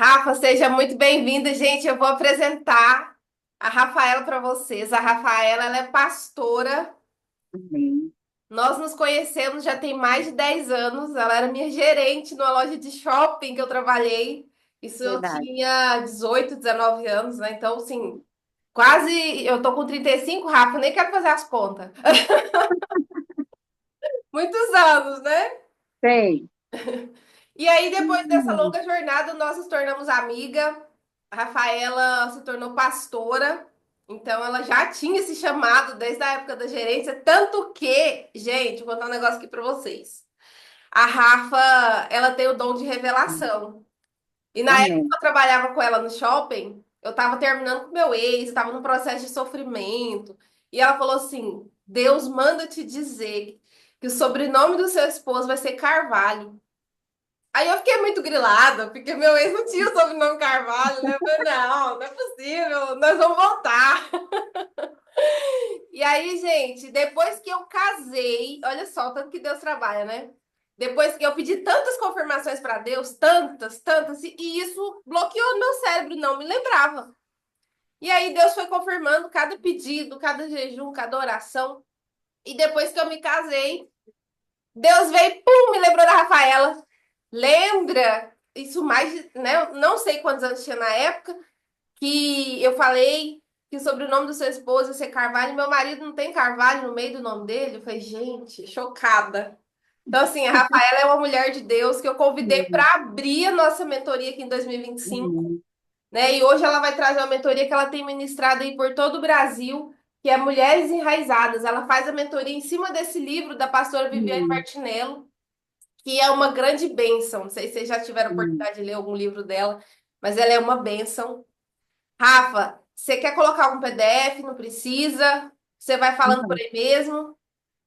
Rafa, seja muito bem-vinda, gente. Eu vou apresentar a Rafaela para vocês. A Rafaela, ela é pastora. Amém. Nós nos conhecemos já tem mais de 10 anos. Ela era minha gerente numa loja de shopping que eu trabalhei. Isso eu Verdade. tinha 18, 19 anos, né? Então, assim, quase eu tô com 35, Rafa, nem quero fazer as contas. Muitos anos, né? Sei. E aí, depois dessa Hum, longa jornada, nós nos tornamos amiga. A Rafaela se tornou pastora, então ela já tinha esse chamado desde a época da gerência, tanto que, gente, vou contar um negócio aqui pra vocês. A Rafa, ela tem o dom de revelação. E na época que Amém. eu trabalhava com ela no shopping, eu tava terminando com meu ex, estava num processo de sofrimento, e ela falou assim: Deus manda te dizer que o sobrenome do seu esposo vai ser Carvalho. Aí eu fiquei muito grilada, porque meu ex não tinha o sobrenome Carvalho, né? Eu falei, não, não é possível, nós vamos voltar. E aí, gente, depois que eu casei, olha só, o tanto que Deus trabalha, né? Depois que eu pedi tantas confirmações para Deus, tantas, tantas, e isso bloqueou meu cérebro, não me lembrava. E aí Deus foi confirmando cada pedido, cada jejum, cada oração. E depois que eu me casei, Deus veio, pum, me lembrou da Rafaela. Lembra? Isso mais, né? Eu não sei quantos anos tinha na época, que eu falei que sobre o sobrenome do seu esposo ia ser Carvalho, e meu marido não tem Carvalho no meio do nome dele. Eu falei, gente, chocada. Então, assim, a Rafaela é uma mulher de Deus que eu convidei Hum, para abrir a nossa mentoria aqui em 2025, hum, né? E hoje ela vai trazer uma mentoria que ela tem ministrado aí por todo o Brasil, que é Mulheres Enraizadas. Ela faz a mentoria em cima desse livro da pastora Viviane hum, Martinello, que é uma grande bênção. Não sei se vocês já tiveram a hum. oportunidade de ler algum livro dela, mas ela é uma bênção. Rafa, você quer colocar algum PDF? Não precisa. Você vai falando por Então, aí mesmo.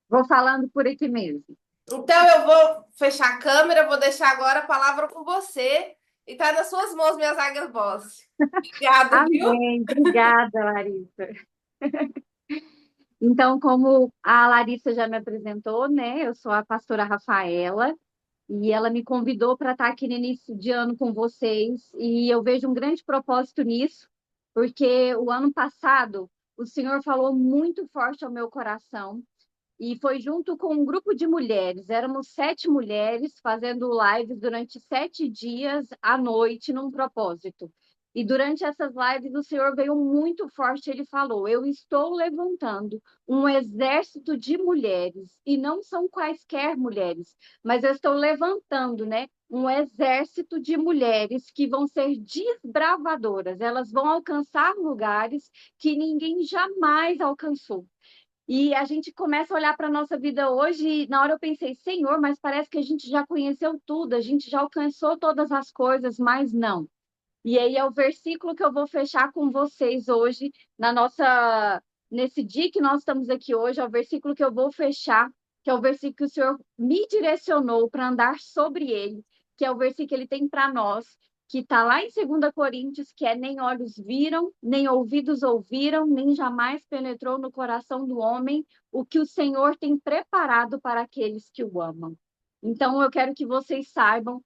vou falando por aqui mesmo. Então eu vou fechar a câmera, vou deixar agora a palavra com você e tá nas suas mãos, minhas águias boss. Obrigada, viu? Amém. Obrigada, Larissa. Então, como a Larissa já me apresentou, né? Eu sou a pastora Rafaela e ela me convidou para estar aqui no início de ano com vocês e eu vejo um grande propósito nisso, porque o ano passado o Senhor falou muito forte ao meu coração. E foi junto com um grupo de mulheres. Éramos 7 mulheres fazendo lives durante 7 dias à noite, num propósito. E durante essas lives, o Senhor veio muito forte. Ele falou: Eu estou levantando um exército de mulheres, e não são quaisquer mulheres, mas eu estou levantando, né? Um exército de mulheres que vão ser desbravadoras, elas vão alcançar lugares que ninguém jamais alcançou. E a gente começa a olhar para a nossa vida hoje, e na hora eu pensei, Senhor, mas parece que a gente já conheceu tudo, a gente já alcançou todas as coisas, mas não. E aí é o versículo que eu vou fechar com vocês hoje, nesse dia que nós estamos aqui hoje, é o versículo que eu vou fechar, que é o versículo que o Senhor me direcionou para andar sobre ele, que é o versículo que ele tem para nós, que está lá em 2 Coríntios, que é nem olhos viram, nem ouvidos ouviram, nem jamais penetrou no coração do homem o que o Senhor tem preparado para aqueles que o amam. Então, eu quero que vocês saibam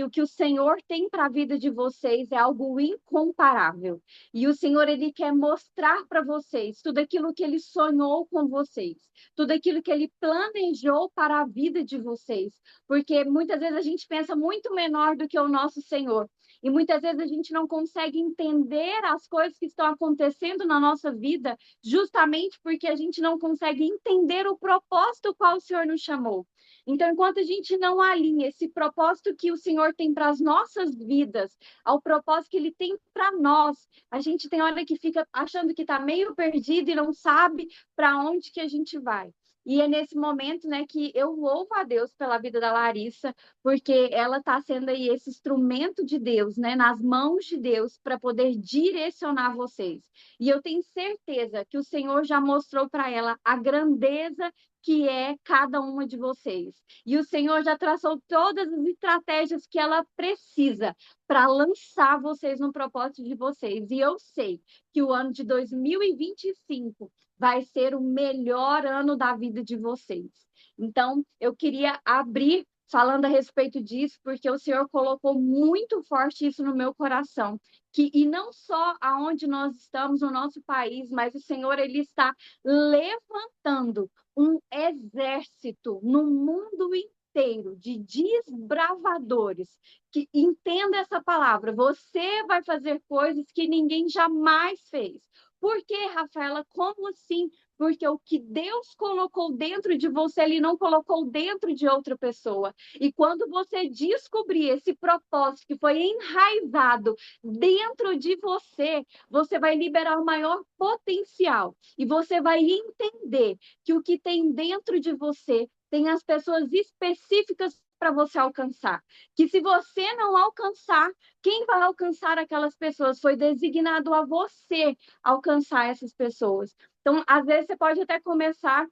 que o Senhor tem para a vida de vocês é algo incomparável. E o Senhor, ele quer mostrar para vocês tudo aquilo que ele sonhou com vocês, tudo aquilo que ele planejou para a vida de vocês. Porque muitas vezes a gente pensa muito menor do que o nosso Senhor. E muitas vezes a gente não consegue entender as coisas que estão acontecendo na nossa vida, justamente porque a gente não consegue entender o propósito qual o Senhor nos chamou. Então, enquanto a gente não alinha esse propósito que o Senhor tem para as nossas vidas, ao propósito que Ele tem para nós, a gente tem hora que fica achando que está meio perdido e não sabe para onde que a gente vai. E é nesse momento, né, que eu louvo a Deus pela vida da Larissa, porque ela está sendo aí esse instrumento de Deus, né, nas mãos de Deus, para poder direcionar vocês. E eu tenho certeza que o Senhor já mostrou para ela a grandeza que é cada uma de vocês. E o Senhor já traçou todas as estratégias que ela precisa para lançar vocês no propósito de vocês. E eu sei que o ano de 2025 vai ser o melhor ano da vida de vocês. Então, eu queria abrir falando a respeito disso, porque o Senhor colocou muito forte isso no meu coração. E não só aonde nós estamos, no nosso país, mas o Senhor, ele está levantando um exército no mundo inteiro de desbravadores que entenda essa palavra. Você vai fazer coisas que ninguém jamais fez. Por quê, Rafaela? Como assim? Porque o que Deus colocou dentro de você, Ele não colocou dentro de outra pessoa. E quando você descobrir esse propósito que foi enraizado dentro de você, você vai liberar o maior potencial. E você vai entender que o que tem dentro de você tem as pessoas específicas para você alcançar. Que se você não alcançar, quem vai alcançar aquelas pessoas? Foi designado a você alcançar essas pessoas. Então, às vezes, você pode até começar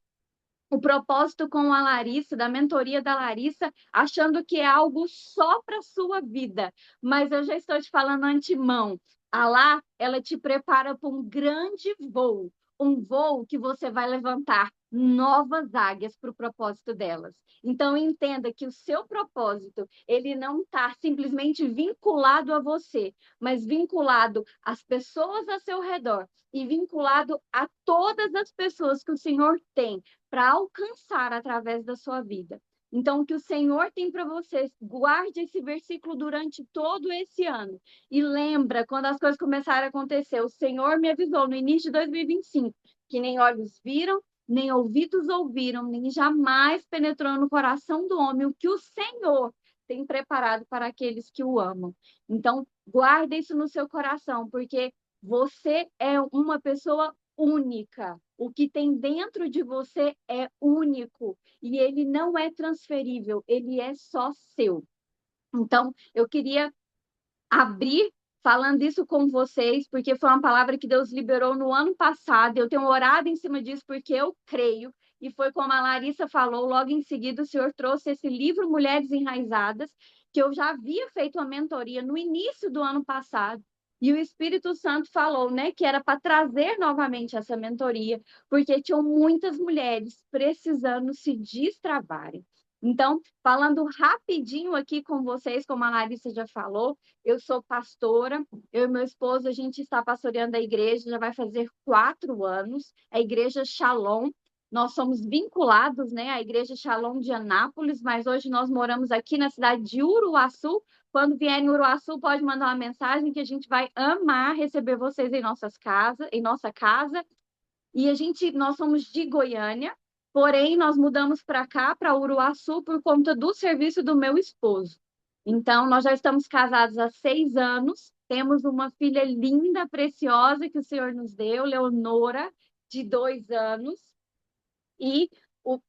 o propósito com a Larissa, da mentoria da Larissa, achando que é algo só para a sua vida. Mas eu já estou te falando antemão. A lá, ela te prepara para um voo que você vai levantar novas águias para o propósito delas. Então, entenda que o seu propósito, ele não está simplesmente vinculado a você, mas vinculado às pessoas ao seu redor e vinculado a todas as pessoas que o Senhor tem para alcançar através da sua vida. Então, o que o Senhor tem para vocês, guarde esse versículo durante todo esse ano. E lembra, quando as coisas começarem a acontecer, o Senhor me avisou no início de 2025 que nem olhos viram, nem ouvidos ouviram, nem jamais penetrou no coração do homem o que o Senhor tem preparado para aqueles que o amam. Então, guarde isso no seu coração, porque você é uma pessoa única. O que tem dentro de você é único e ele não é transferível, ele é só seu. Então, eu queria abrir falando isso com vocês, porque foi uma palavra que Deus liberou no ano passado. Eu tenho orado em cima disso porque eu creio. E foi como a Larissa falou, logo em seguida o Senhor trouxe esse livro Mulheres Enraizadas, que eu já havia feito uma mentoria no início do ano passado. E o Espírito Santo falou, né, que era para trazer novamente essa mentoria, porque tinham muitas mulheres precisando se destravarem. Então, falando rapidinho aqui com vocês, como a Larissa já falou, eu sou pastora, eu e meu esposo, a gente está pastoreando a igreja, já vai fazer 4 anos, a igreja Shalom. Nós somos vinculados, né, à igreja Shalom de Anápolis, mas hoje nós moramos aqui na cidade de Uruaçu. Quando vier em Uruaçu, pode mandar uma mensagem que a gente vai amar receber vocês em nossas casas, em nossa casa. E nós somos de Goiânia, porém nós mudamos para cá, para Uruaçu, por conta do serviço do meu esposo. Então, nós já estamos casados há 6 anos, temos uma filha linda, preciosa que o Senhor nos deu, Leonora, de 2 anos, e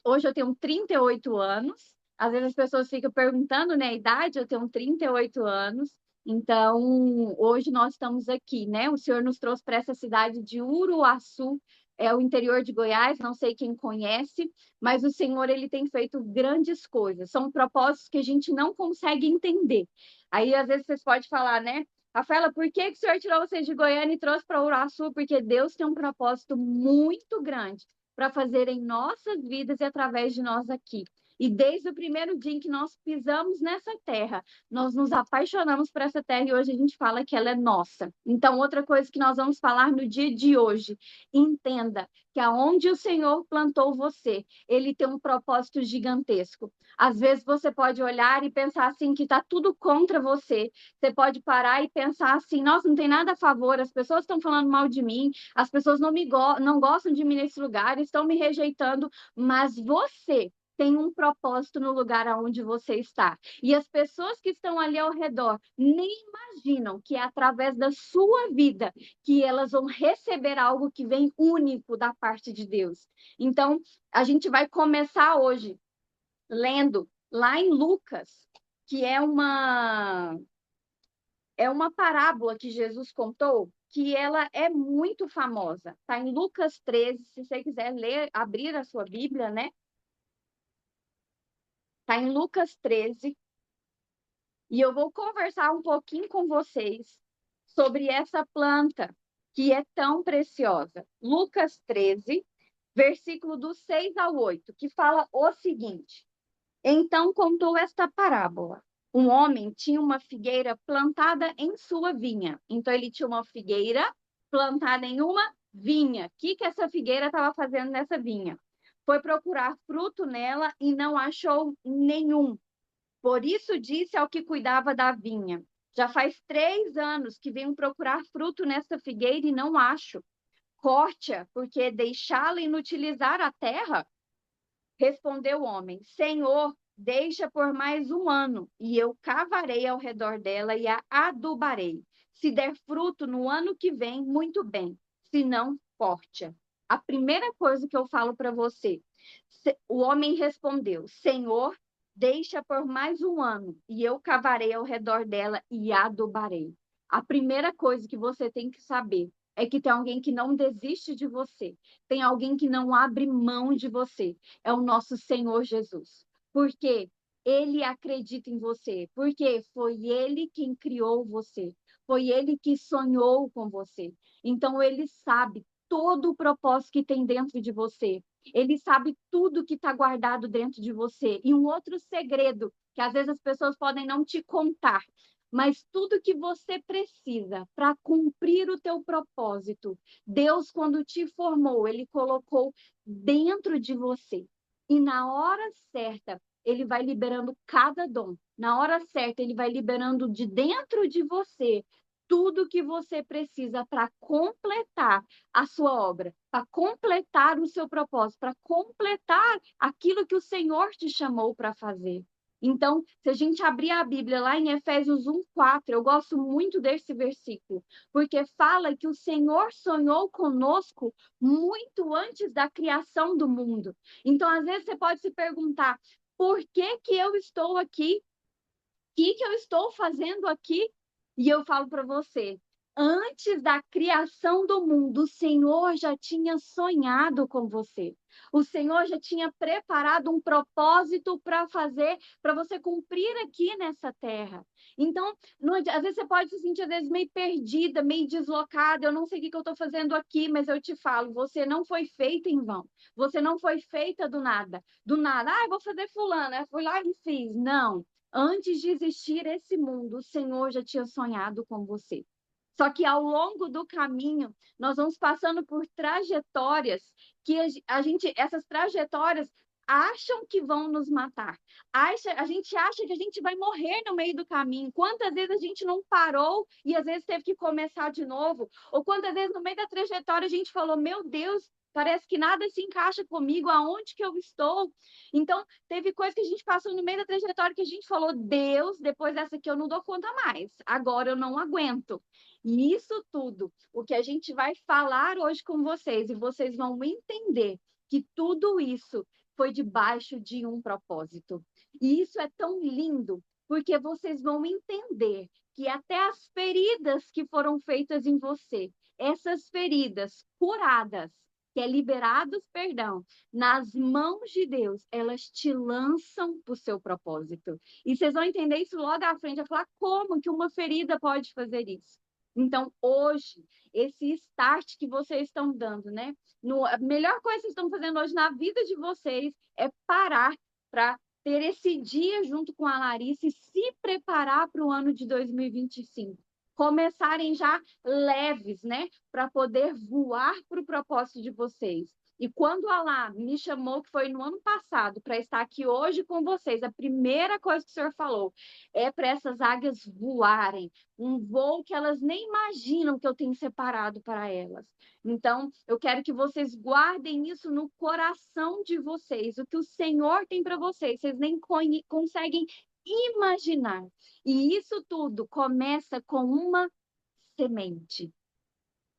hoje eu tenho 38 anos. Às vezes as pessoas ficam perguntando, né, a idade, eu tenho 38 anos. Então, hoje nós estamos aqui, né? O Senhor nos trouxe para essa cidade de Uruaçu, é o interior de Goiás, não sei quem conhece, mas o Senhor, ele tem feito grandes coisas. São propósitos que a gente não consegue entender. Aí, às vezes, vocês podem falar, né? Rafaela, por que o Senhor tirou vocês de Goiânia e trouxe para Uruaçu? Porque Deus tem um propósito muito grande para fazer em nossas vidas e através de nós aqui. E desde o primeiro dia em que nós pisamos nessa terra, nós nos apaixonamos por essa terra e hoje a gente fala que ela é nossa. Então, outra coisa que nós vamos falar no dia de hoje, entenda que aonde o Senhor plantou você, ele tem um propósito gigantesco. Às vezes você pode olhar e pensar assim que está tudo contra você. Você pode parar e pensar assim, nossa, não tem nada a favor, as pessoas estão falando mal de mim, as pessoas não gostam de mim nesse lugar, estão me rejeitando, mas você tem um propósito no lugar aonde você está. E as pessoas que estão ali ao redor nem imaginam que é através da sua vida que elas vão receber algo que vem único da parte de Deus. Então, a gente vai começar hoje lendo lá em Lucas, que é uma parábola que Jesus contou, que ela é muito famosa. Está em Lucas 13, se você quiser ler, abrir a sua Bíblia, né? Está em Lucas 13, e eu vou conversar um pouquinho com vocês sobre essa planta que é tão preciosa. Lucas 13, versículo do 6 ao 8, que fala o seguinte: Então contou esta parábola. Um homem tinha uma figueira plantada em sua vinha. Então ele tinha uma figueira plantada em uma vinha. O que essa figueira estava fazendo nessa vinha? Foi procurar fruto nela e não achou nenhum. Por isso disse ao que cuidava da vinha: já faz 3 anos que venho procurar fruto nessa figueira e não acho. Corte-a, porque deixá-la inutilizar a terra? Respondeu o homem: Senhor, deixa por mais um ano, e eu cavarei ao redor dela e a adubarei. Se der fruto no ano que vem, muito bem. Se não, corte-a. A primeira coisa que eu falo para você, o homem respondeu: Senhor, deixa por mais um ano, e eu cavarei ao redor dela e a adubarei. A primeira coisa que você tem que saber é que tem alguém que não desiste de você, tem alguém que não abre mão de você, é o nosso Senhor Jesus. Porque ele acredita em você, porque foi ele quem criou você, foi ele que sonhou com você. Então ele sabe todo o propósito que tem dentro de você. Ele sabe tudo que está guardado dentro de você. E um outro segredo que às vezes as pessoas podem não te contar, mas tudo que você precisa para cumprir o teu propósito, Deus, quando te formou, ele colocou dentro de você. E na hora certa, ele vai liberando cada dom. Na hora certa, ele vai liberando de dentro de você tudo que você precisa para completar a sua obra, para completar o seu propósito, para completar aquilo que o Senhor te chamou para fazer. Então, se a gente abrir a Bíblia lá em Efésios 1:4, eu gosto muito desse versículo, porque fala que o Senhor sonhou conosco muito antes da criação do mundo. Então, às vezes, você pode se perguntar: por que que eu estou aqui? Que eu estou fazendo aqui? E eu falo para você, antes da criação do mundo, o Senhor já tinha sonhado com você. O Senhor já tinha preparado um propósito para fazer, para você cumprir aqui nessa terra. Então, às vezes você pode se sentir às vezes meio perdida, meio deslocada. Eu não sei o que eu estou fazendo aqui, mas eu te falo, você não foi feita em vão. Você não foi feita do nada. Do nada, eu vou fazer fulano, eu fui lá e fiz. Não. Antes de existir esse mundo, o Senhor já tinha sonhado com você. Só que ao longo do caminho, nós vamos passando por trajetórias que essas trajetórias acham que vão nos matar. A gente acha que a gente vai morrer no meio do caminho. Quantas vezes a gente não parou e às vezes teve que começar de novo? Ou quantas vezes no meio da trajetória a gente falou: Meu Deus, parece que nada se encaixa comigo, aonde que eu estou? Então, teve coisa que a gente passou no meio da trajetória que a gente falou: Deus, depois dessa aqui eu não dou conta mais. Agora eu não aguento. E isso tudo, o que a gente vai falar hoje com vocês, e vocês vão entender que tudo isso foi debaixo de um propósito. E isso é tão lindo, porque vocês vão entender que até as feridas que foram feitas em você, essas feridas curadas, que é liberados perdão, nas mãos de Deus, elas te lançam para o seu propósito. E vocês vão entender isso logo à frente, vai falar como que uma ferida pode fazer isso. Então, hoje, esse start que vocês estão dando, né? A melhor coisa que vocês estão fazendo hoje na vida de vocês é parar para ter esse dia junto com a Larissa e se preparar para o ano de 2025. Começarem já leves, né? Para poder voar para o propósito de vocês. E quando a Lá me chamou, que foi no ano passado, para estar aqui hoje com vocês, a primeira coisa que o senhor falou é para essas águias voarem, um voo que elas nem imaginam que eu tenho separado para elas. Então, eu quero que vocês guardem isso no coração de vocês, o que o Senhor tem para vocês, vocês nem conseguem imaginar. E isso tudo começa com uma semente.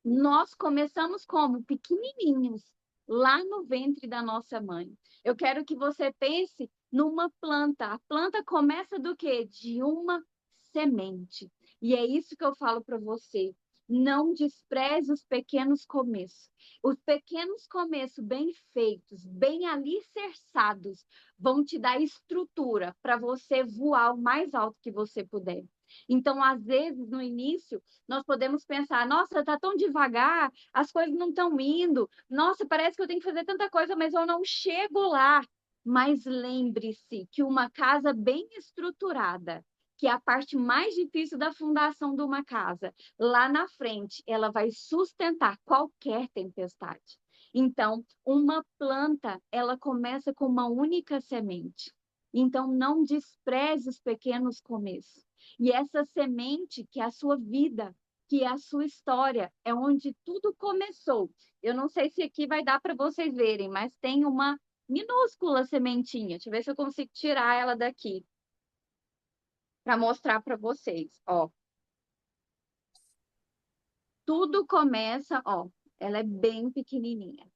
Nós começamos como pequenininhos, lá no ventre da nossa mãe. Eu quero que você pense numa planta. A planta começa do quê? De uma semente. E é isso que eu falo para você. Não despreze os pequenos começos. Os pequenos começos bem feitos, bem alicerçados, vão te dar estrutura para você voar o mais alto que você puder. Então, às vezes, no início, nós podemos pensar: nossa, está tão devagar, as coisas não estão indo, nossa, parece que eu tenho que fazer tanta coisa, mas eu não chego lá. Mas lembre-se que uma casa bem estruturada, que é a parte mais difícil da fundação de uma casa, lá na frente, ela vai sustentar qualquer tempestade. Então, uma planta, ela começa com uma única semente. Então, não despreze os pequenos começos. E essa semente, que é a sua vida, que é a sua história, é onde tudo começou. Eu não sei se aqui vai dar para vocês verem, mas tem uma minúscula sementinha. Deixa eu ver se eu consigo tirar ela daqui para mostrar para vocês. Ó, tudo começa, ó, ela é bem pequenininha.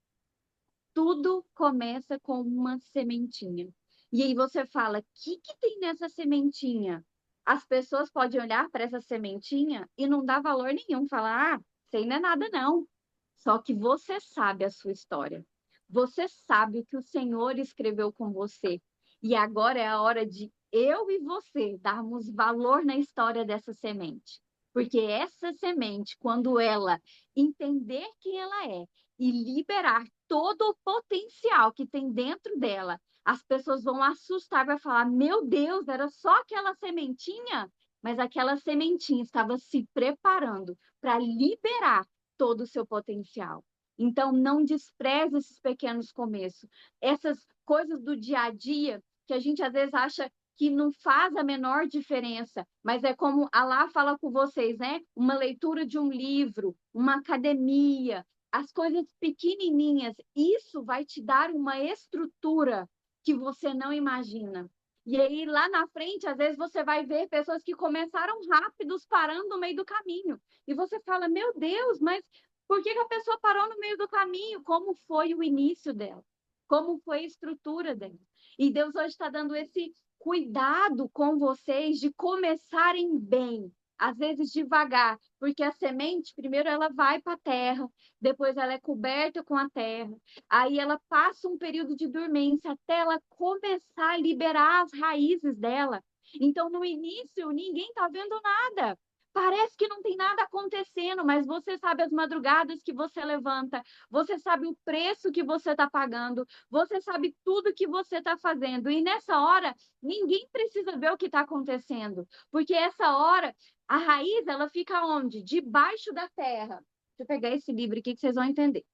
Tudo começa com uma sementinha. E aí você fala, o que tem nessa sementinha? As pessoas podem olhar para essa sementinha e não dar valor nenhum, falar, isso aí não é nada não. Só que você sabe a sua história. Você sabe o que o Senhor escreveu com você. E agora é a hora de eu e você darmos valor na história dessa semente. Porque essa semente, quando ela entender quem ela é e liberar todo o potencial que tem dentro dela, as pessoas vão assustar, vai falar: Meu Deus, era só aquela sementinha? Mas aquela sementinha estava se preparando para liberar todo o seu potencial. Então, não despreze esses pequenos começos, essas coisas do dia a dia que a gente às vezes acha que não faz a menor diferença, mas é como a Lá fala com vocês, né? Uma leitura de um livro, uma academia, as coisas pequenininhas, isso vai te dar uma estrutura que você não imagina. E aí, lá na frente, às vezes você vai ver pessoas que começaram rápidos parando no meio do caminho. E você fala, meu Deus, mas por que a pessoa parou no meio do caminho? Como foi o início dela? Como foi a estrutura dela? E Deus hoje está dando esse cuidado com vocês de começarem bem, às vezes devagar, porque a semente, primeiro ela vai para a terra, depois ela é coberta com a terra, aí ela passa um período de dormência até ela começar a liberar as raízes dela. Então, no início, ninguém está vendo nada. Parece que não tem nada acontecendo, mas você sabe as madrugadas que você levanta, você sabe o preço que você está pagando, você sabe tudo que você está fazendo. E nessa hora, ninguém precisa ver o que está acontecendo, porque essa hora, a raiz, ela fica onde? Debaixo da terra. Deixa eu pegar esse livro aqui que vocês vão entender.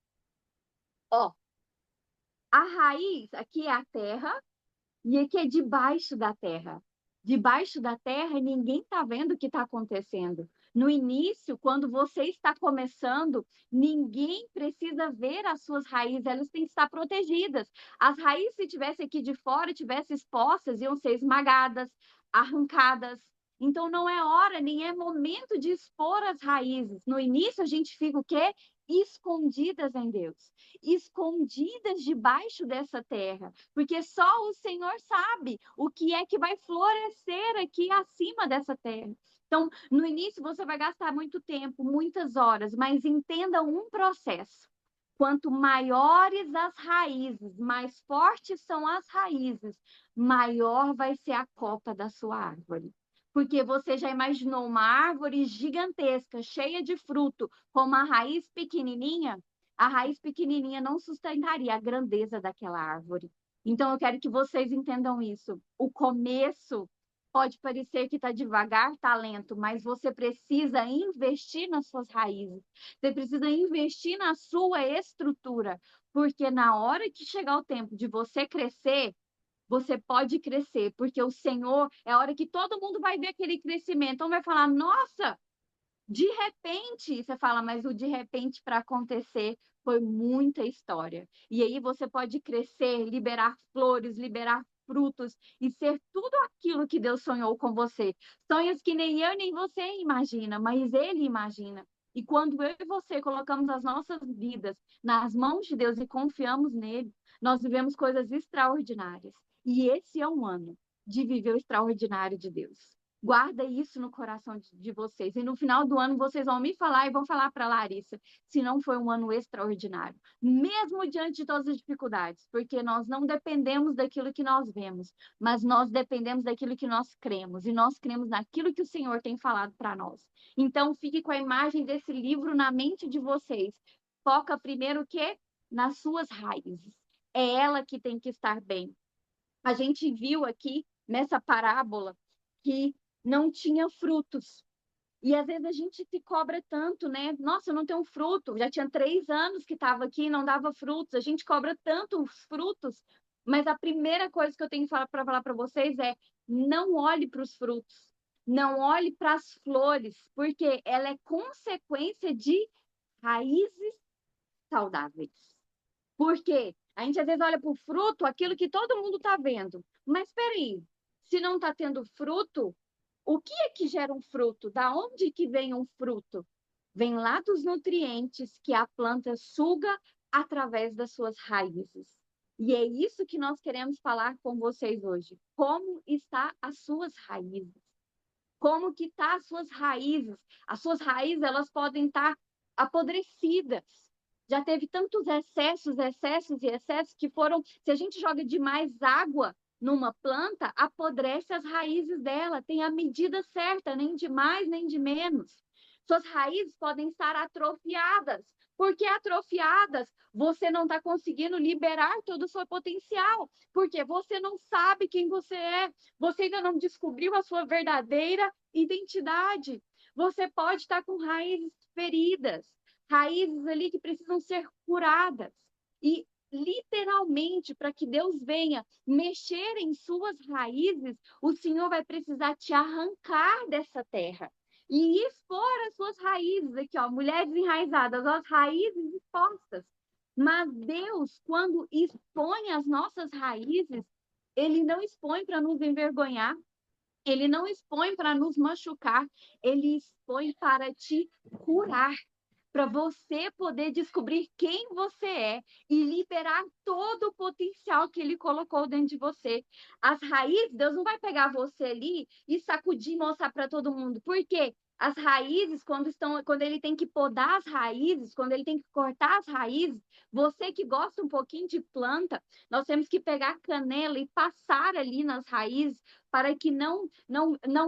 Ó, a raiz aqui é a terra e aqui é debaixo da terra. Debaixo da terra, ninguém está vendo o que está acontecendo. No início, quando você está começando, ninguém precisa ver as suas raízes, elas têm que estar protegidas. As raízes, se tivessem aqui de fora, tivessem expostas, iam ser esmagadas, arrancadas. Então, não é hora, nem é momento de expor as raízes. No início, a gente fica o quê? Escondidas em Deus, escondidas debaixo dessa terra, porque só o Senhor sabe o que é que vai florescer aqui acima dessa terra. Então, no início você vai gastar muito tempo, muitas horas, mas entenda um processo. Quanto maiores as raízes, mais fortes são as raízes, maior vai ser a copa da sua árvore. Porque você já imaginou uma árvore gigantesca, cheia de fruto, com uma raiz pequenininha? A raiz pequenininha não sustentaria a grandeza daquela árvore. Então, eu quero que vocês entendam isso. O começo pode parecer que está devagar, está lento, mas você precisa investir nas suas raízes. Você precisa investir na sua estrutura, porque na hora que chegar o tempo de você crescer, você pode crescer, porque o Senhor é a hora que todo mundo vai ver aquele crescimento. Então vai falar: "Nossa, de repente", você fala, mas o de repente para acontecer foi muita história. E aí você pode crescer, liberar flores, liberar frutos e ser tudo aquilo que Deus sonhou com você. Sonhos que nem eu nem você imagina, mas Ele imagina. E quando eu e você colocamos as nossas vidas nas mãos de Deus e confiamos nele, nós vivemos coisas extraordinárias. E esse é um ano de viver o extraordinário de Deus. Guarda isso no coração de vocês. E no final do ano vocês vão me falar e vão falar para Larissa se não foi um ano extraordinário, mesmo diante de todas as dificuldades, porque nós não dependemos daquilo que nós vemos, mas nós dependemos daquilo que nós cremos, e nós cremos naquilo que o Senhor tem falado para nós. Então fique com a imagem desse livro na mente de vocês. Foca primeiro o quê? Nas suas raízes. É ela que tem que estar bem. A gente viu aqui nessa parábola que não tinha frutos. E às vezes a gente se cobra tanto, né? Nossa, eu não tenho um fruto. Já tinha 3 anos que estava aqui e não dava frutos. A gente cobra tanto os frutos. Mas a primeira coisa que eu tenho para falar para vocês é: não olhe para os frutos. Não olhe para as flores, porque ela é consequência de raízes saudáveis. Porque a gente às vezes olha para o fruto, aquilo que todo mundo está vendo. Mas espera aí, se não está tendo fruto, o que é que gera um fruto? Da onde que vem um fruto? Vem lá dos nutrientes que a planta suga através das suas raízes. E é isso que nós queremos falar com vocês hoje. Como está as suas raízes? Como que tá as suas raízes? As suas raízes, elas podem estar apodrecidas. Já teve tantos excessos, excessos e excessos que foram, se a gente joga demais água numa planta, apodrece as raízes dela, tem a medida certa, nem de mais, nem de menos. Suas raízes podem estar atrofiadas. Porque atrofiadas, você não está conseguindo liberar todo o seu potencial, porque você não sabe quem você é, você ainda não descobriu a sua verdadeira identidade. Você pode estar com raízes feridas, raízes ali que precisam ser curadas. E literalmente, para que Deus venha mexer em suas raízes, o Senhor vai precisar te arrancar dessa terra e expor as suas raízes aqui, ó, mulheres enraizadas, as raízes expostas. Mas Deus, quando expõe as nossas raízes, ele não expõe para nos envergonhar, ele não expõe para nos machucar, ele expõe para te curar, para você poder descobrir quem você é e liberar todo o potencial que ele colocou dentro de você. As raízes, Deus não vai pegar você ali e sacudir e mostrar para todo mundo. Por quê? As raízes, quando ele tem que podar as raízes, quando ele tem que cortar as raízes, você que gosta um pouquinho de planta, nós temos que pegar canela e passar ali nas raízes para que não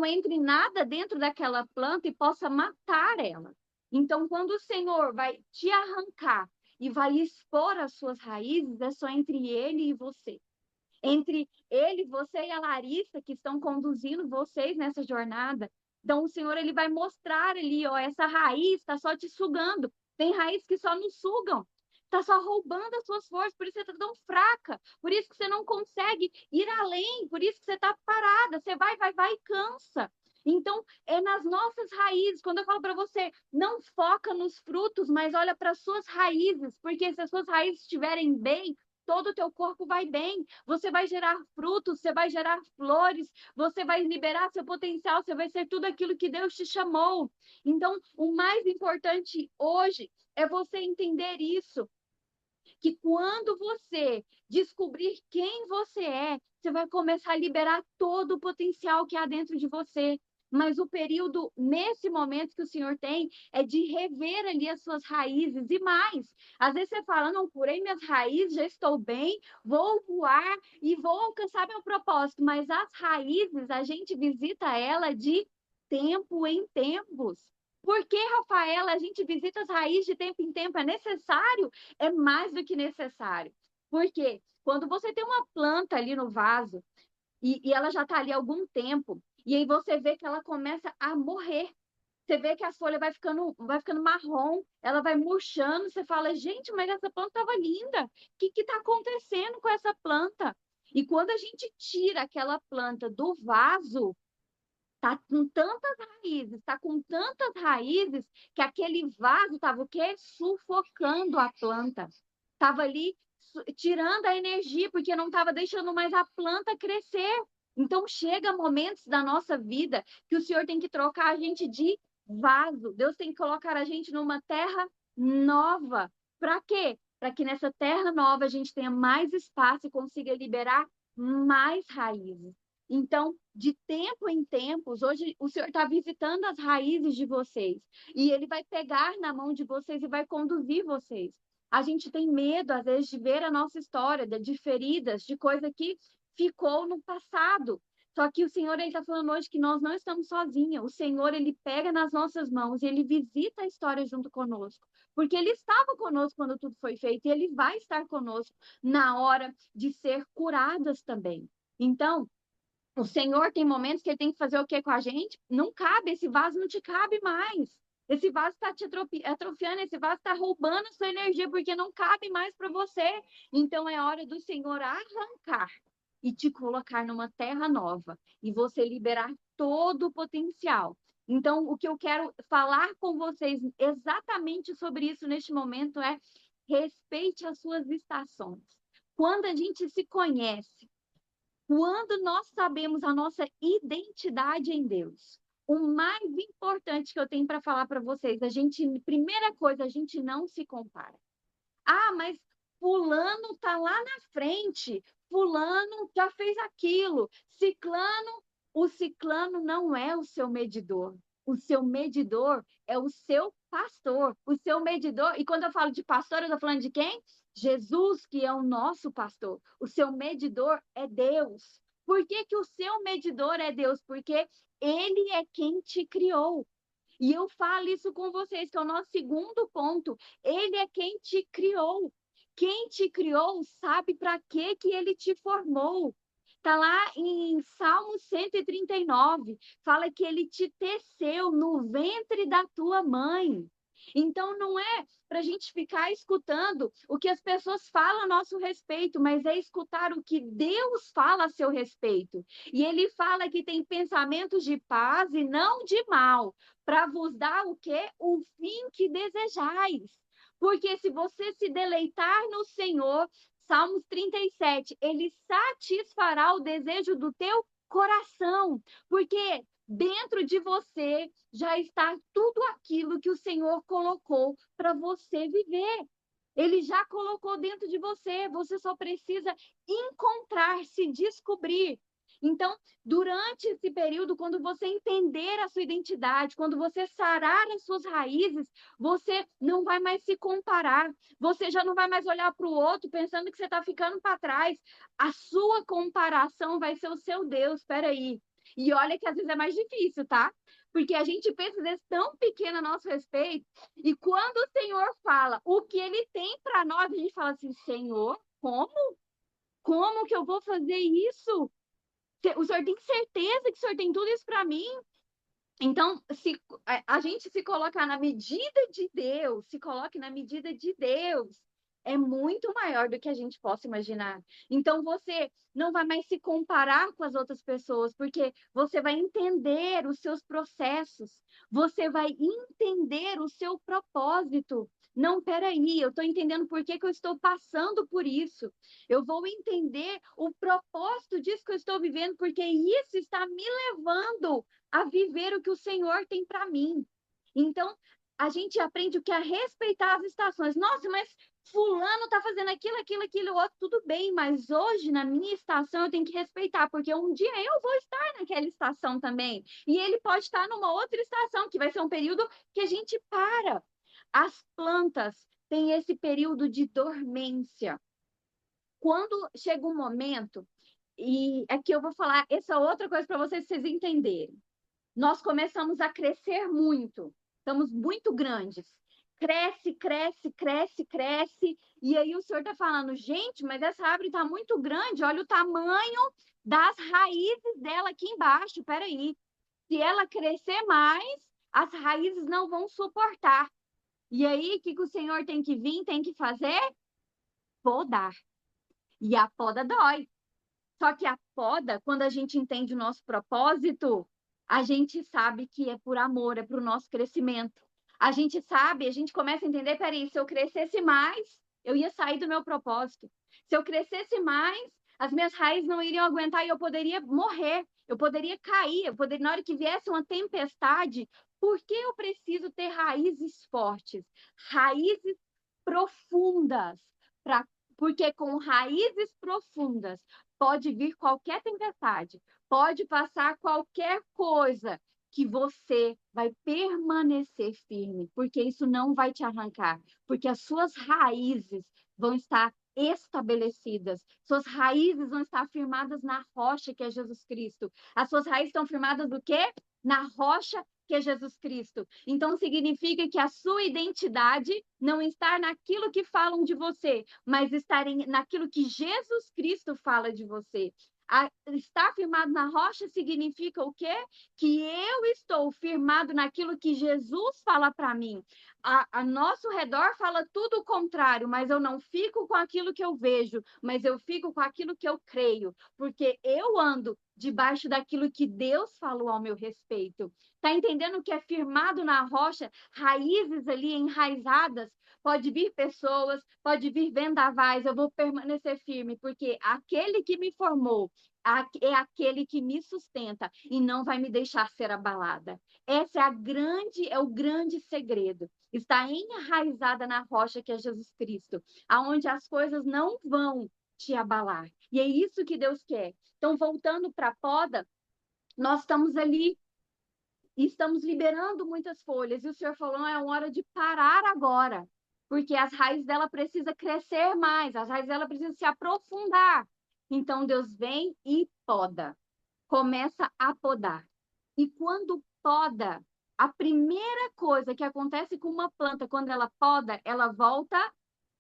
entre nada dentro daquela planta e possa matar ela. Então, quando o Senhor vai te arrancar e vai expor as suas raízes, é só entre ele e você. Entre ele, você e a Larissa, que estão conduzindo vocês nessa jornada. Então, o Senhor ele vai mostrar ali, ó, essa raiz está só te sugando. Tem raiz que só nos sugam. Está só roubando as suas forças, por isso você está tão fraca, por isso que você não consegue ir além, por isso que você está parada, você vai e cansa. Então, é nas nossas raízes. Quando eu falo para você, não foca nos frutos, mas olha para as suas raízes, porque se as suas raízes estiverem bem, todo o teu corpo vai bem. Você vai gerar frutos, você vai gerar flores, você vai liberar seu potencial, você vai ser tudo aquilo que Deus te chamou. Então, o mais importante hoje é você entender isso, que quando você descobrir quem você vai começar a liberar todo o potencial que há dentro de você. Mas o período, nesse momento que o Senhor tem, é de rever ali as suas raízes e mais. Às vezes você fala, não, curei minhas raízes, já estou bem, vou voar e vou alcançar meu propósito. Mas as raízes, a gente visita ela de tempo em tempos. Por que, Rafaela, a gente visita as raízes de tempo em tempo? É necessário? É mais do que necessário. Porque quando você tem uma planta ali no vaso e ela já está ali há algum tempo, e aí você vê que ela começa a morrer. Você vê que a folha vai ficando marrom, ela vai murchando. Você fala, gente, mas essa planta estava linda. O que está acontecendo com essa planta? E quando a gente tira aquela planta do vaso, tá com tantas raízes, tá com tantas raízes que aquele vaso estava o quê? Sufocando a planta. Estava ali tirando a energia, porque não estava deixando mais a planta crescer. Então chega momentos da nossa vida que o Senhor tem que trocar a gente de vaso. Deus tem que colocar a gente numa terra nova. Para quê? Para que nessa terra nova a gente tenha mais espaço e consiga liberar mais raízes. Então, de tempo em tempos, hoje o Senhor está visitando as raízes de vocês e Ele vai pegar na mão de vocês e vai conduzir vocês. A gente tem medo, às vezes, de ver a nossa história, de feridas, de coisa que ficou no passado. Só que o Senhor está falando hoje que nós não estamos sozinhos. O Senhor, Ele pega nas nossas mãos e Ele visita a história junto conosco. Porque Ele estava conosco quando tudo foi feito e Ele vai estar conosco na hora de ser curadas também. Então, o Senhor tem momentos que ele tem que fazer o que com a gente? Não cabe, esse vaso não te cabe mais. Esse vaso está te atrofiando, esse vaso está roubando a sua energia, porque não cabe mais para você. Então é hora do Senhor arrancar e te colocar numa terra nova e você liberar todo o potencial. Então, o que eu quero falar com vocês exatamente sobre isso neste momento é respeite as suas estações. Quando a gente se conhece, quando nós sabemos a nossa identidade em Deus, o mais importante que eu tenho para falar para vocês, primeira coisa, a gente não se compara. Ah, mas fulano tá lá na frente, fulano já fez aquilo, o ciclano não é o seu medidor. O seu medidor é o seu pastor, o seu medidor. E quando eu falo de pastor, eu estou falando de quem? Jesus, que é o nosso pastor. O seu medidor é Deus. Por que que o seu medidor é Deus? Porque ele é quem te criou. E eu falo isso com vocês, que é o nosso segundo ponto. Ele é quem te criou. Quem te criou sabe para que ele te formou. Está lá em Salmo 139, fala que ele te teceu no ventre da tua mãe. Então, não é para a gente ficar escutando o que as pessoas falam a nosso respeito, mas é escutar o que Deus fala a seu respeito. E ele fala que tem pensamentos de paz e não de mal, para vos dar o quê? O fim que desejais. Porque se você se deleitar no Senhor, Salmos 37, ele satisfará o desejo do teu coração, porque dentro de você já está tudo aquilo que o Senhor colocou para você viver. Ele já colocou dentro de você, você só precisa encontrar, se descobrir. Então, durante esse período, quando você entender a sua identidade, quando você sarar as suas raízes, você não vai mais se comparar, você já não vai mais olhar para o outro pensando que você está ficando para trás. A sua comparação vai ser o seu Deus, espera aí. E olha que às vezes é mais difícil, tá? Porque a gente pensa às vezes tão pequeno a nosso respeito, e quando o Senhor fala o que ele tem para nós, a gente fala assim: Senhor, como? Como que eu vou fazer isso? O senhor tem certeza que o senhor tem tudo isso para mim? Então, se a gente se colocar na medida de Deus, se coloque na medida de Deus, é muito maior do que a gente possa imaginar. Então, você não vai mais se comparar com as outras pessoas, porque você vai entender os seus processos, você vai entender o seu propósito. Não, peraí, eu estou entendendo por que que eu estou passando por isso. Eu vou entender o propósito disso que eu estou vivendo, porque isso está me levando a viver o que o Senhor tem para mim. Então, a gente aprende o que é respeitar as estações. Nossa, mas fulano está fazendo aquilo, aquilo, aquilo, outro, tudo bem, mas hoje, na minha estação, eu tenho que respeitar, porque um dia eu vou estar naquela estação também. E ele pode estar numa outra estação, que vai ser um período que a gente para. As plantas têm esse período de dormência. Quando chega um momento, e aqui eu vou falar essa outra coisa para vocês entenderem. Nós começamos a crescer muito, estamos muito grandes. Cresce, cresce, cresce, cresce. E aí o senhor está falando, gente, mas essa árvore está muito grande, olha o tamanho das raízes dela aqui embaixo. Peraí, se ela crescer mais, as raízes não vão suportar. E aí, o que o senhor tem que vir, tem que fazer? Podar. E a poda dói. Só que a poda, quando a gente entende o nosso propósito, a gente sabe que é por amor, é para o nosso crescimento. A gente sabe, a gente começa a entender, peraí, se eu crescesse mais, eu ia sair do meu propósito. Se eu crescesse mais, as minhas raízes não iriam aguentar e eu poderia morrer, eu poderia cair, na hora que viesse uma tempestade, por que eu preciso ter raízes fortes? Raízes profundas, porque com raízes profundas pode vir qualquer tempestade, pode passar qualquer coisa, que você vai permanecer firme, porque isso não vai te arrancar, porque as suas raízes vão estar estabelecidas, suas raízes vão estar firmadas na rocha que é Jesus Cristo. As suas raízes estão firmadas do quê? Na rocha que é Jesus Cristo. Então significa que a sua identidade não está naquilo que falam de você, mas estar naquilo que Jesus Cristo fala de você. Estar firmado na rocha significa o quê? Que eu estou firmado naquilo que Jesus fala para mim. A nosso redor fala tudo o contrário, mas eu não fico com aquilo que eu vejo, mas eu fico com aquilo que eu creio, porque eu ando debaixo daquilo que Deus falou ao meu respeito. Tá entendendo o que é firmado na rocha? Raízes ali enraizadas. Pode vir pessoas, pode vir vendavais, eu vou permanecer firme, porque aquele que me formou é aquele que me sustenta e não vai me deixar ser abalada. Essa é o grande segredo. Está enraizada na rocha que é Jesus Cristo, aonde as coisas não vão te abalar. E é isso que Deus quer. Então, voltando para a poda, nós estamos ali e estamos liberando muitas folhas. E o Senhor falou, é hora de parar agora, porque as raízes dela precisam crescer mais, as raízes dela precisam se aprofundar. Então Deus vem e poda, começa a podar. E quando poda, a primeira coisa que acontece com uma planta quando ela poda, ela volta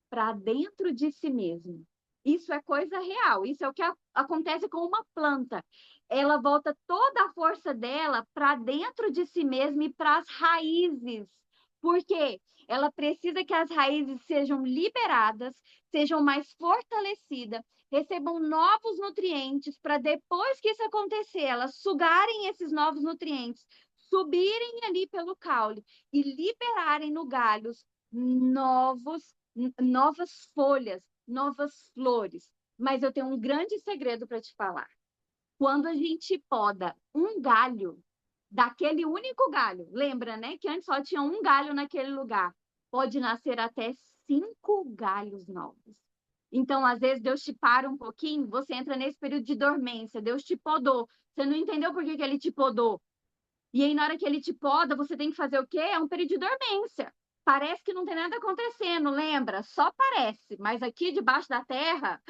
para dentro de si mesma. Isso é coisa real, isso é o que acontece com uma planta. Ela volta toda a força dela para dentro de si mesma e para as raízes. Por quê? Ela precisa que as raízes sejam liberadas, sejam mais fortalecidas, recebam novos nutrientes, para depois que isso acontecer, elas sugarem esses novos nutrientes, subirem ali pelo caule e liberarem no galhos novas folhas, novas flores. Mas eu tenho um grande segredo para te falar. Quando a gente poda um galho, daquele único galho, lembra, né? Que antes só tinha um galho naquele lugar. Pode nascer até 5 galhos novos. Então, às vezes, Deus te para um pouquinho, você entra nesse período de dormência, Deus te podou. Você não entendeu por que ele te podou. E aí, na hora que ele te poda, você tem que fazer o quê? É um período de dormência. Parece que não tem nada acontecendo, lembra? Só parece, mas aqui debaixo da terra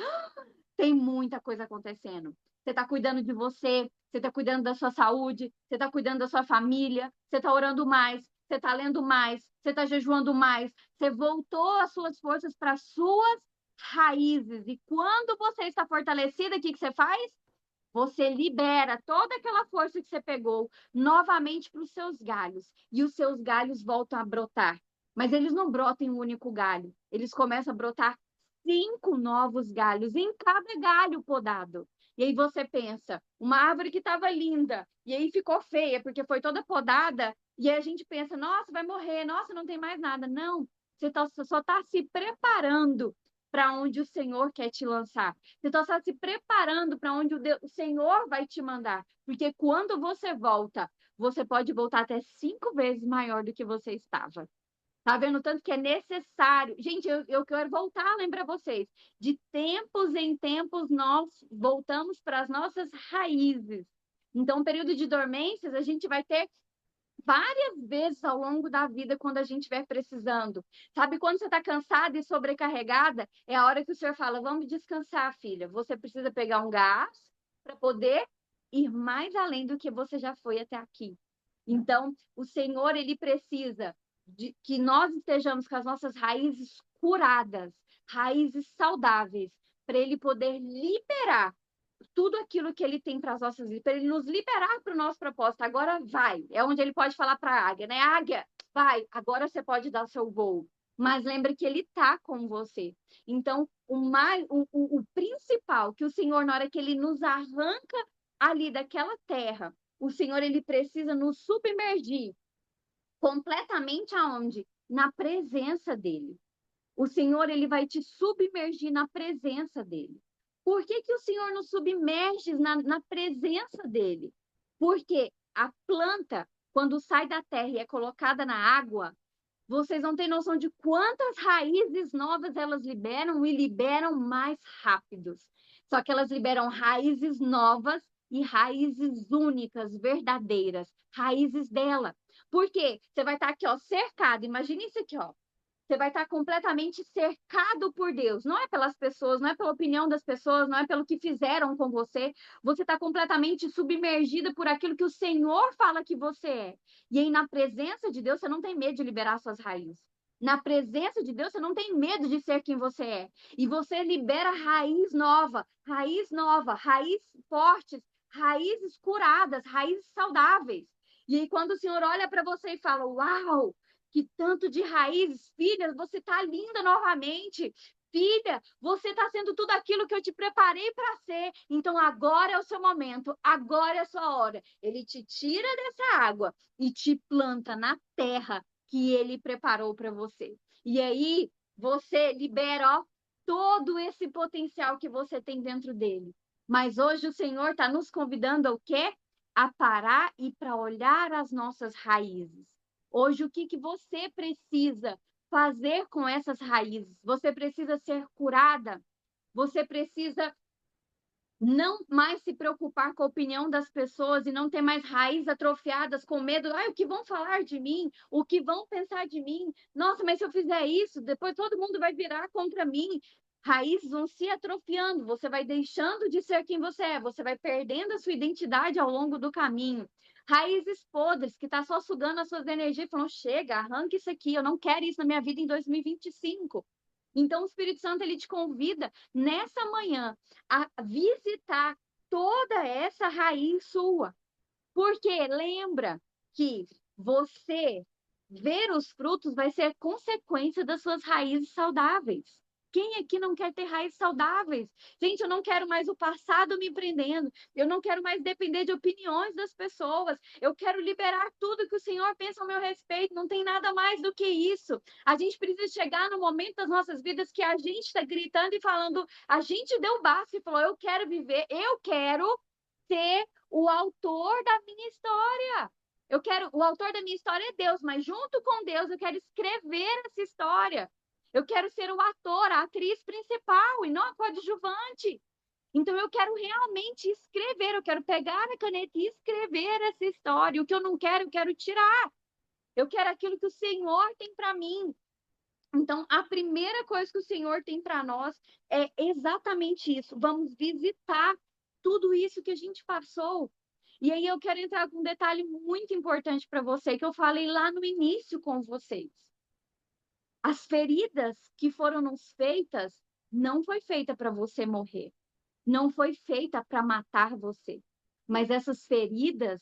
tem muita coisa acontecendo. Você está cuidando de você, você está cuidando da sua saúde, você está cuidando da sua família, você está orando mais, você está lendo mais, você está jejuando mais, você voltou as suas forças para as suas raízes. E quando você está fortalecida, o que você faz? Você libera toda aquela força que você pegou novamente para os seus galhos. E os seus galhos voltam a brotar. Mas eles não brotam em um único galho. Eles começam a brotar 5 novos galhos em cada galho podado. E aí você pensa, uma árvore que estava linda, e aí ficou feia, porque foi toda podada, e aí a gente pensa, nossa, vai morrer, nossa, não tem mais nada. Não, só está se preparando para onde o Senhor quer te lançar. Você está se preparando para onde o Senhor vai te mandar. Porque quando você volta, você pode voltar até 5 vezes maior do que você estava. Tá vendo tanto que é necessário? Gente, eu quero voltar a lembrar vocês. De tempos em tempos, nós voltamos para as nossas raízes. Então, período de dormências, a gente vai ter várias vezes ao longo da vida quando a gente estiver precisando. Sabe, quando você está cansada e sobrecarregada, é a hora que o senhor fala: vamos descansar, filha. Você precisa pegar um gás para poder ir mais além do que você já foi até aqui. Então, o Senhor, ele precisa de que nós estejamos com as nossas raízes curadas, raízes saudáveis, para ele poder liberar tudo aquilo que ele tem para as nossas vidas, para ele nos liberar para o nosso propósito. Agora vai. É onde ele pode falar para a águia, né? Águia, vai, agora você pode dar o seu voo. Mas lembre que ele está com você. Então, o principal que o Senhor, na hora que ele nos arranca ali daquela terra, o Senhor ele precisa nos submergir completamente aonde? Na presença dele. O Senhor ele vai te submergir na presença dele. Por que, que o Senhor nos submerge na presença dele? Porque a planta, quando sai da terra e é colocada na água, vocês não têm noção de quantas raízes novas elas liberam e liberam mais rápidos. Só que elas liberam raízes novas e raízes únicas, verdadeiras, raízes dela. Por quê? Você vai estar aqui, ó, cercado. Imagine isso aqui, ó. Você vai estar completamente cercado por Deus. Não é pelas pessoas, não é pela opinião das pessoas, não é pelo que fizeram com você. Você está completamente submergida por aquilo que o Senhor fala que você é. E aí, na presença de Deus, você não tem medo de liberar suas raízes. Na presença de Deus, você não tem medo de ser quem você é. E você libera raiz fortes, raízes curadas, raízes saudáveis. E aí, quando o Senhor olha para você e fala: Uau, que tanto de raízes, filha, você está linda novamente. Filha, você está sendo tudo aquilo que eu te preparei para ser. Então agora é o seu momento, agora é a sua hora. Ele te tira dessa água e te planta na terra que ele preparou para você. E aí você libera, ó, todo esse potencial que você tem dentro dele. Mas hoje o Senhor está nos convidando ao quê? A parar e para olhar as nossas raízes. Hoje, o que que você precisa fazer com essas raízes? Você precisa ser curada, você precisa não mais se preocupar com a opinião das pessoas e não ter mais raízes atrofiadas com medo, ai, o que vão falar de mim? O que vão pensar de mim? Nossa, mas se eu fizer isso, depois todo mundo vai virar contra mim. Raízes vão se atrofiando, você vai deixando de ser quem você vai perdendo a sua identidade ao longo do caminho. Raízes podres que tá só sugando as suas energias, falando, chega, arranca isso aqui, eu não quero isso na minha vida em 2025. Então, o Espírito Santo, ele te convida nessa manhã a visitar toda essa raiz sua. Porque lembra que você ver os frutos vai ser consequência das suas raízes saudáveis. Quem aqui não quer ter raízes saudáveis? Gente, eu não quero mais o passado me prendendo. Eu não quero mais depender de opiniões das pessoas. Eu quero liberar tudo que o Senhor pensa ao meu respeito. Não tem nada mais do que isso. A gente precisa chegar no momento das nossas vidas que a gente está gritando e falando, a gente deu basta e falou, eu quero viver, eu quero ser o autor da minha história. Eu quero, o autor da minha história é Deus, mas junto com Deus eu quero escrever essa história. Eu quero ser o ator, a atriz principal e não a coadjuvante. Então eu quero realmente escrever, eu quero pegar a caneta e escrever essa história. O que eu não quero, eu quero tirar. Eu quero aquilo que o Senhor tem para mim. Então, a primeira coisa que o Senhor tem para nós é exatamente isso. Vamos visitar tudo isso que a gente passou. E aí eu quero entrar com um detalhe muito importante para você, que eu falei lá no início com vocês. As feridas que foram nos feitas não foi feita para você morrer, não foi feita para matar você. Mas essas feridas,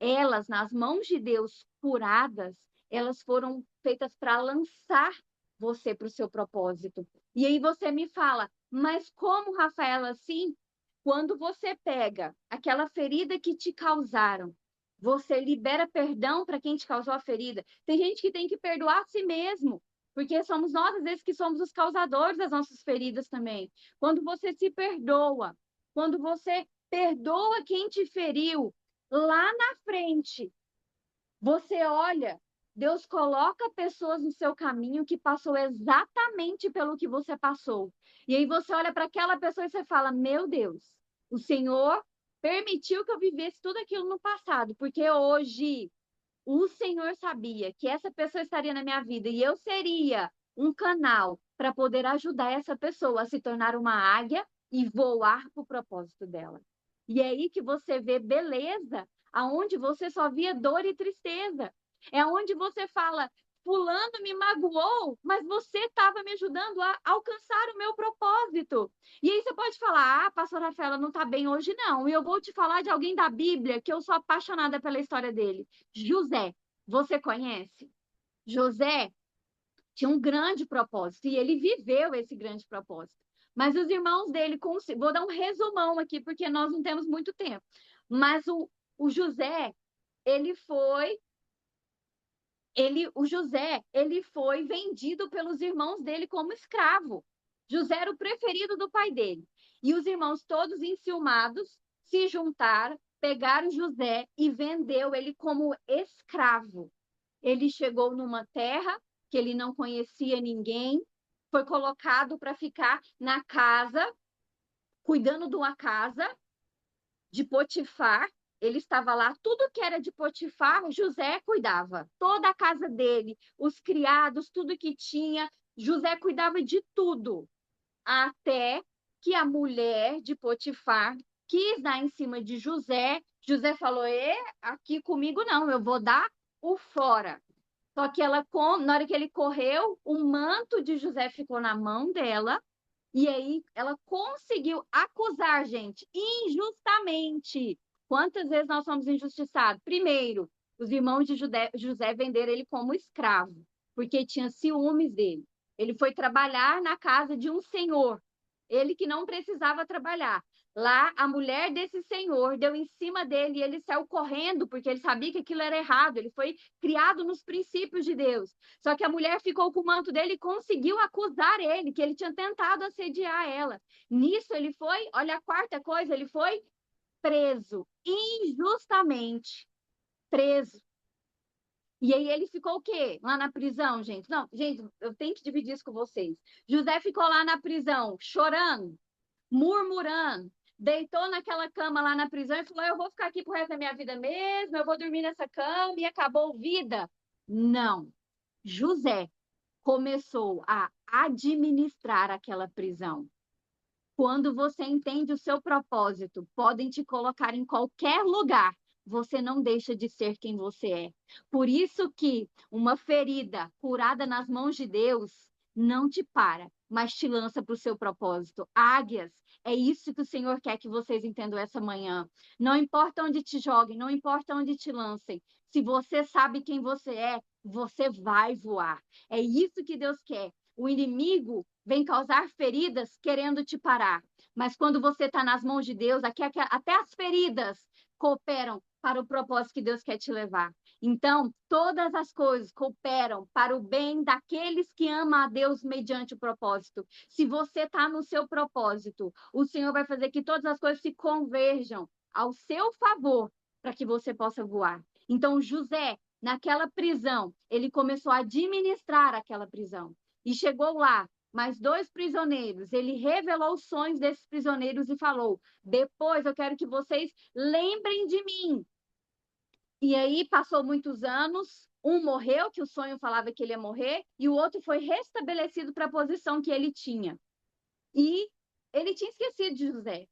elas nas mãos de Deus curadas, elas foram feitas para lançar você para o seu propósito. E aí você me fala, mas como, Rafaela, assim? Quando você pega aquela ferida que te causaram, você libera perdão para quem te causou a ferida. Tem gente que tem que perdoar a si mesmo, porque somos nós, às vezes, que somos os causadores das nossas feridas também. Quando você se perdoa, quando você perdoa quem te feriu, lá na frente, você olha, Deus coloca pessoas no seu caminho que passou exatamente pelo que você passou. E aí você olha para aquela pessoa e você fala: Meu Deus, o Senhor permitiu que eu vivesse tudo aquilo no passado, porque hoje o Senhor sabia que essa pessoa estaria na minha vida e eu seria um canal para poder ajudar essa pessoa a se tornar uma águia e voar para o propósito dela. E é aí que você vê beleza, aonde você só via dor e tristeza. É onde você fala, fulano me magoou, mas você estava me ajudando a alcançar o meu propósito. E aí você pode falar, pastora Rafaela não está bem hoje não. E eu vou te falar de alguém da Bíblia que eu sou apaixonada pela história dele. José, você conhece? José tinha um grande propósito e ele viveu esse grande propósito. Mas os irmãos dele, vou dar um resumão aqui, porque nós não temos muito tempo. Mas o José, ele foi, o José, ele foi vendido pelos irmãos dele como escravo. José era o preferido do pai dele. E os irmãos todos enciumados se juntaram, pegaram José e vendeu ele como escravo. Ele chegou numa terra que ele não conhecia ninguém, foi colocado para ficar na casa, cuidando de uma casa de Potifar. Ele estava lá, tudo que era de Potifar, José cuidava. Toda a casa dele, os criados, tudo que tinha, José cuidava de tudo. Até que a mulher de Potifar quis dar em cima de José. José falou: aqui comigo não, eu vou dar o fora. Só que na hora que ele correu, o manto de José ficou na mão dela, e aí ela conseguiu acusar, gente, injustamente. Quantas vezes nós somos injustiçados? Primeiro, os irmãos de José venderam ele como escravo, porque tinha ciúmes dele. Ele foi trabalhar na casa de um senhor, ele que não precisava trabalhar. Lá, a mulher desse senhor deu em cima dele e ele saiu correndo, porque ele sabia que aquilo era errado. Ele foi criado nos princípios de Deus. Só que a mulher ficou com o manto dele e conseguiu acusar ele, que ele tinha tentado assediar ela. Nisso, ele foi, olha a quarta coisa, ele foi preso, injustamente preso. E aí ele ficou o quê? Lá na prisão, gente? Não, gente, eu tenho que dividir isso com vocês. José ficou lá na prisão, chorando, murmurando, deitou naquela cama lá na prisão e falou: Eu vou ficar aqui pro resto da minha vida mesmo, eu vou dormir nessa cama e acabou vida. Não. José começou a administrar aquela prisão. Quando você entende o seu propósito, podem te colocar em qualquer lugar. Você não deixa de ser quem você é. Por isso que uma ferida curada nas mãos de Deus não te para, mas te lança para o seu propósito. Águias, é isso que o Senhor quer que vocês entendam essa manhã. Não importa onde te joguem, não importa onde te lancem. Se você sabe quem você é, você vai voar. É isso que Deus quer. O inimigo vem causar feridas querendo te parar. Mas quando você está nas mãos de Deus, até as feridas cooperam para o propósito que Deus quer te levar. Então, todas as coisas cooperam para o bem daqueles que amam a Deus mediante o propósito. Se você está no seu propósito, o Senhor vai fazer que todas as coisas se converjam ao seu favor para que você possa voar. Então, José, naquela prisão, ele começou a administrar aquela prisão. E chegou lá, mais dois prisioneiros. Ele revelou os sonhos desses prisioneiros e falou: Depois eu quero que vocês lembrem de mim. E aí passou muitos anos. Um morreu, que o sonho falava que ele ia morrer, e o outro foi restabelecido para a posição que ele tinha. E ele tinha esquecido de José.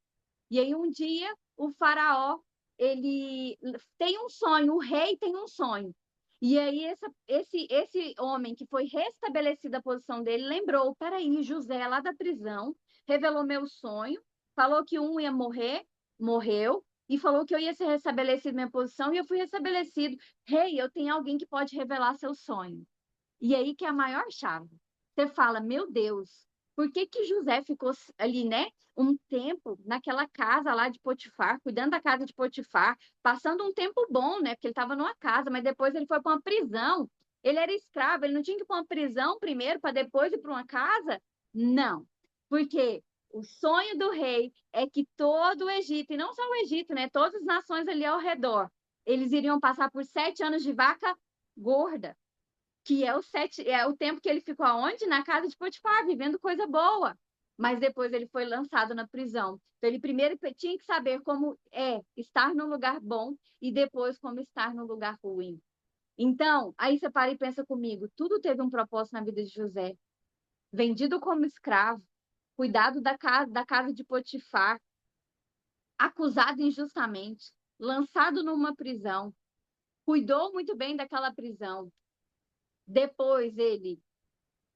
E aí um dia o faraó, ele tem um sonho, o rei tem um sonho. E aí esse homem que foi restabelecido a posição dele lembrou, peraí, José lá da prisão revelou meu sonho, falou que um ia morrer, morreu, e falou que eu ia ser restabelecido minha posição e eu fui restabelecido. Rei, eu tenho alguém que pode revelar seu sonho. E aí que é a maior chave. Você fala, meu Deus, por que que José ficou ali, né, um tempo naquela casa lá de Potifar, cuidando da casa de Potifar, passando um tempo bom, né, porque ele estava numa casa, mas depois ele foi para uma prisão. Ele era escravo, ele não tinha que ir para uma prisão primeiro para depois ir para uma casa? Não, porque o sonho do rei é que todo o Egito, e não só o Egito, né, todas as nações ali ao redor, eles iriam passar por 7 anos de vaca gorda, que é o tempo que ele ficou aonde? Na casa de Potifar, vivendo coisa boa. Mas depois ele foi lançado na prisão. Então ele primeiro tinha que saber como é estar num lugar bom e depois como estar num lugar ruim. Então, aí você para e pensa comigo, tudo teve um propósito na vida de José. Vendido como escravo, cuidado da casa de Potifar, acusado injustamente, lançado numa prisão, cuidou muito bem daquela prisão. Depois ele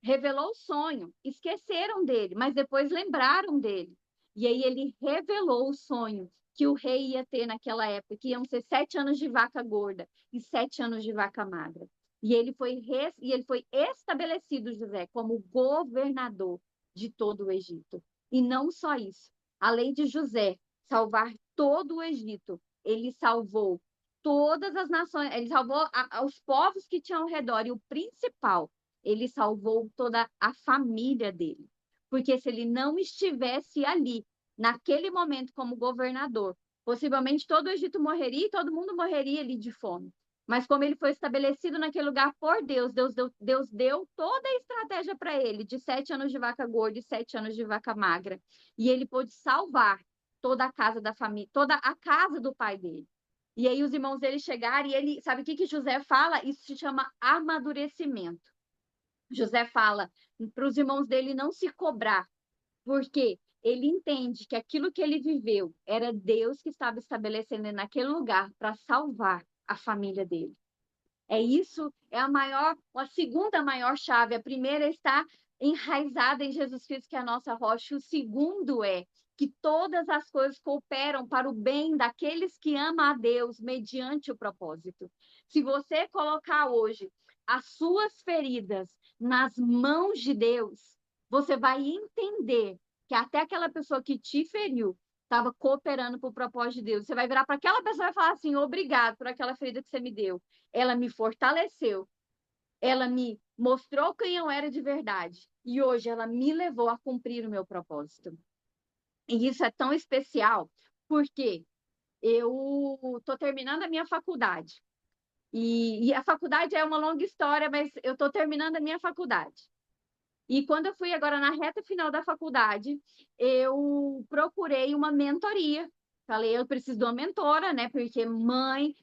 revelou o sonho, esqueceram dele, mas depois lembraram dele. E aí ele revelou o sonho que o rei ia ter naquela época, que iam ser 7 anos de vaca gorda e 7 anos de vaca magra. E ele foi estabelecido, José, como governador de todo o Egito. E não só isso. Além de José salvar todo o Egito, ele salvou todas as nações, ele salvou os povos que tinham ao redor, e o principal, ele salvou toda a família dele. Porque se ele não estivesse ali, naquele momento, como governador, possivelmente todo o Egito morreria e todo mundo morreria ali de fome. Mas como ele foi estabelecido naquele lugar por Deus, Deus deu toda a estratégia para ele, de 7 anos de vaca gorda e 7 anos de vaca magra. E ele pôde salvar toda a casa da família, toda a casa do pai dele. E aí os irmãos dele chegaram e ele, sabe o que que José fala? Isso se chama amadurecimento. José fala para os irmãos dele não se cobrar, porque ele entende que aquilo que ele viveu era Deus que estava estabelecendo naquele lugar para salvar a família dele. É isso, é a segunda maior chave. A primeira está enraizada em Jesus Cristo, que é a nossa rocha. O segundo é que todas as coisas cooperam para o bem daqueles que amam a Deus mediante o propósito. Se você colocar hoje as suas feridas nas mãos de Deus, você vai entender que até aquela pessoa que te feriu estava cooperando para o propósito de Deus. Você vai virar para aquela pessoa e vai falar assim: obrigado por aquela ferida que você me deu. Ela me fortaleceu, ela me mostrou quem eu era de verdade. E hoje ela me levou a cumprir o meu propósito. E isso é tão especial porque eu estou terminando a minha faculdade. E a faculdade é uma longa história, mas eu estou terminando a minha faculdade. E quando eu fui agora na reta final da faculdade, eu procurei uma mentoria. Falei, eu preciso de uma mentora, né? Porque mãe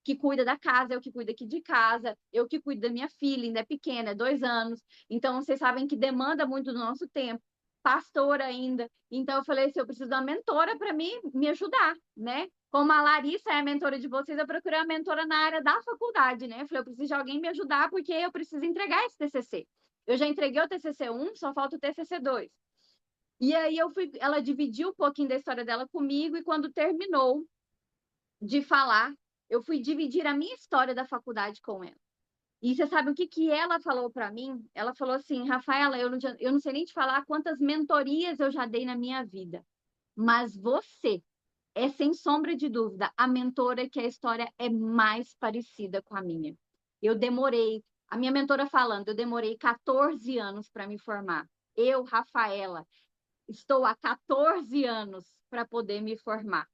que cuida da casa, eu que cuido aqui de casa, eu que cuido da minha filha, ainda é pequena, é 2 anos. Então, vocês sabem que demanda muito do nosso tempo. Pastora ainda. Então, eu falei assim, eu preciso de uma mentora para me ajudar, né? Como a Larissa é a mentora de vocês, eu procurei uma mentora na área da faculdade, né? Eu falei, eu preciso de alguém me ajudar porque eu preciso entregar esse TCC. Eu já entreguei o TCC 1, só falta o TCC 2. E aí ela dividiu um pouquinho da história dela comigo e quando terminou de falar, eu fui dividir a minha história da faculdade com ela. E você sabe o que que ela falou para mim? Ela falou assim, Rafaela, eu não sei nem te falar quantas mentorias eu já dei na minha vida, mas você é, sem sombra de dúvida, a mentora que a história é mais parecida com a minha. Eu demorei, a minha mentora falando, eu demorei 14 anos para me formar. Eu, Rafaela, estou há 14 anos para poder me formar.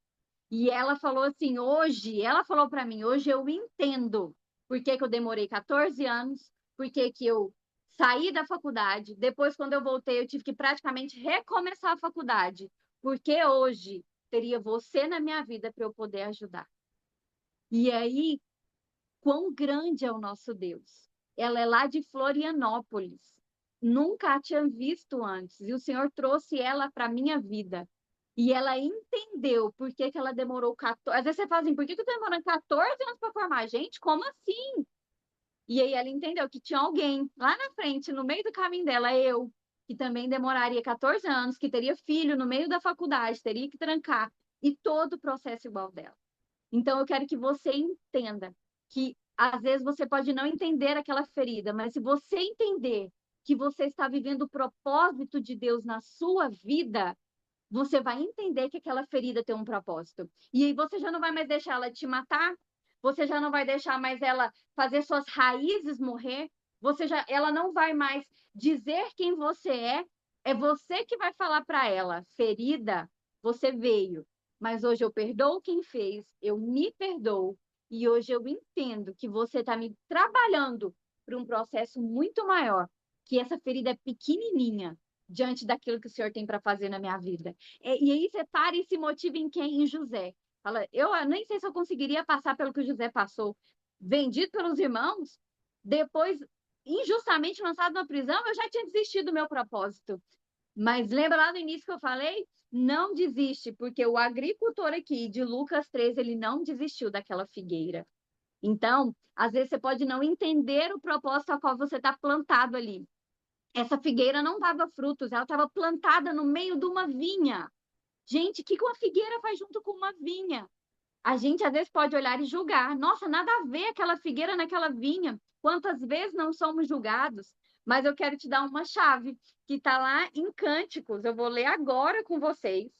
E ela falou assim, hoje, ela falou para mim, hoje eu entendo por que que eu demorei 14 anos, por que que eu saí da faculdade, depois quando eu voltei eu tive que praticamente recomeçar a faculdade, porque hoje teria você na minha vida para eu poder ajudar. E aí, quão grande é o nosso Deus. Ela é lá de Florianópolis. Nunca a tinha visto antes. E o Senhor trouxe ela para a minha vida. E ela entendeu por que que ela demorou 14. Às vezes você fala assim, por que que eu tô demorando 14 anos para formar? Gente, como assim? E aí ela entendeu que tinha alguém lá na frente, no meio do caminho dela, eu, que também demoraria 14 anos, que teria filho no meio da faculdade, teria que trancar, e todo o processo igual dela. Então, eu quero que você entenda que às vezes você pode não entender aquela ferida, mas se você entender que você está vivendo o propósito de Deus na sua vida, você vai entender que aquela ferida tem um propósito. E aí você já não vai mais deixar ela te matar, você já não vai deixar mais ela fazer suas raízes morrer, ela não vai mais dizer quem você é você que vai falar para ela, ferida, você veio, mas hoje eu perdoo quem fez, eu me perdoo, e hoje eu entendo que você está me trabalhando para um processo muito maior, que essa ferida é pequenininha diante daquilo que o Senhor tem para fazer na minha vida. E aí você para e se motiva em quem? Em José. Fala, eu nem sei se eu conseguiria passar pelo que o José passou. Vendido pelos irmãos, depois injustamente lançado na prisão, eu já tinha desistido do meu propósito. Mas lembra lá no início que eu falei? Não desiste, porque o agricultor aqui de Lucas 13, ele não desistiu daquela figueira. Então, às vezes você pode não entender o propósito a qual você está plantado ali. Essa figueira não dava frutos, ela estava plantada no meio de uma vinha. Gente, o que uma figueira faz junto com uma vinha? A gente às vezes pode olhar e julgar. Nossa, nada a ver aquela figueira naquela vinha. Quantas vezes não somos julgados? Mas eu quero te dar uma chave que está lá em Cânticos. Eu vou ler agora com vocês.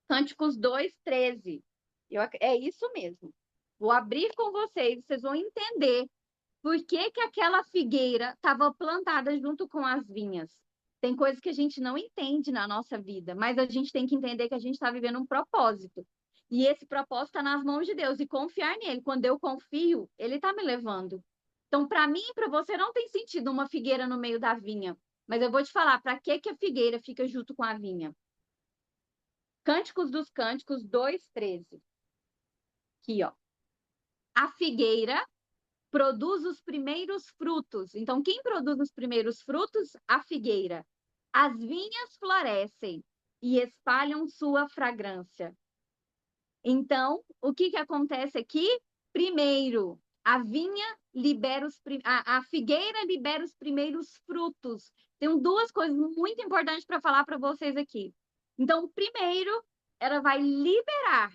Cânticos 2:13. É isso mesmo. Vou abrir com vocês, vocês vão entender por que que aquela figueira estava plantada junto com as vinhas. Tem coisas que a gente não entende na nossa vida, mas a gente tem que entender que a gente está vivendo um propósito. E esse propósito está nas mãos de Deus e confiar nele. Quando eu confio, ele está me levando. Então, para mim e para você, não tem sentido uma figueira no meio da vinha. Mas eu vou te falar, para que que a figueira fica junto com a vinha? Cânticos dos Cânticos 2:13. Aqui, ó. A figueira produz os primeiros frutos. Então, quem produz os primeiros frutos? A figueira. As vinhas florescem e espalham sua fragrância. Então, o que que acontece aqui? Primeiro, A vinha libera a figueira libera os primeiros frutos. Tem duas coisas muito importantes para falar para vocês aqui. Então, primeiro, ela vai liberar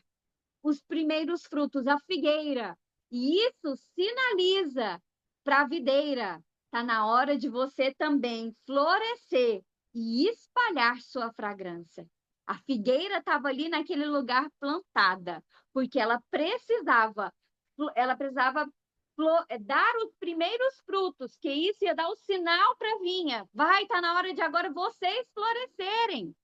os primeiros frutos, a figueira. E isso sinaliza para a videira. Está na hora de você também florescer e espalhar sua fragrância. A figueira estava ali naquele lugar plantada, porque ela precisava dar os primeiros frutos, que isso ia dar o sinal para a vinha. Vai, está na hora de agora vocês florescerem.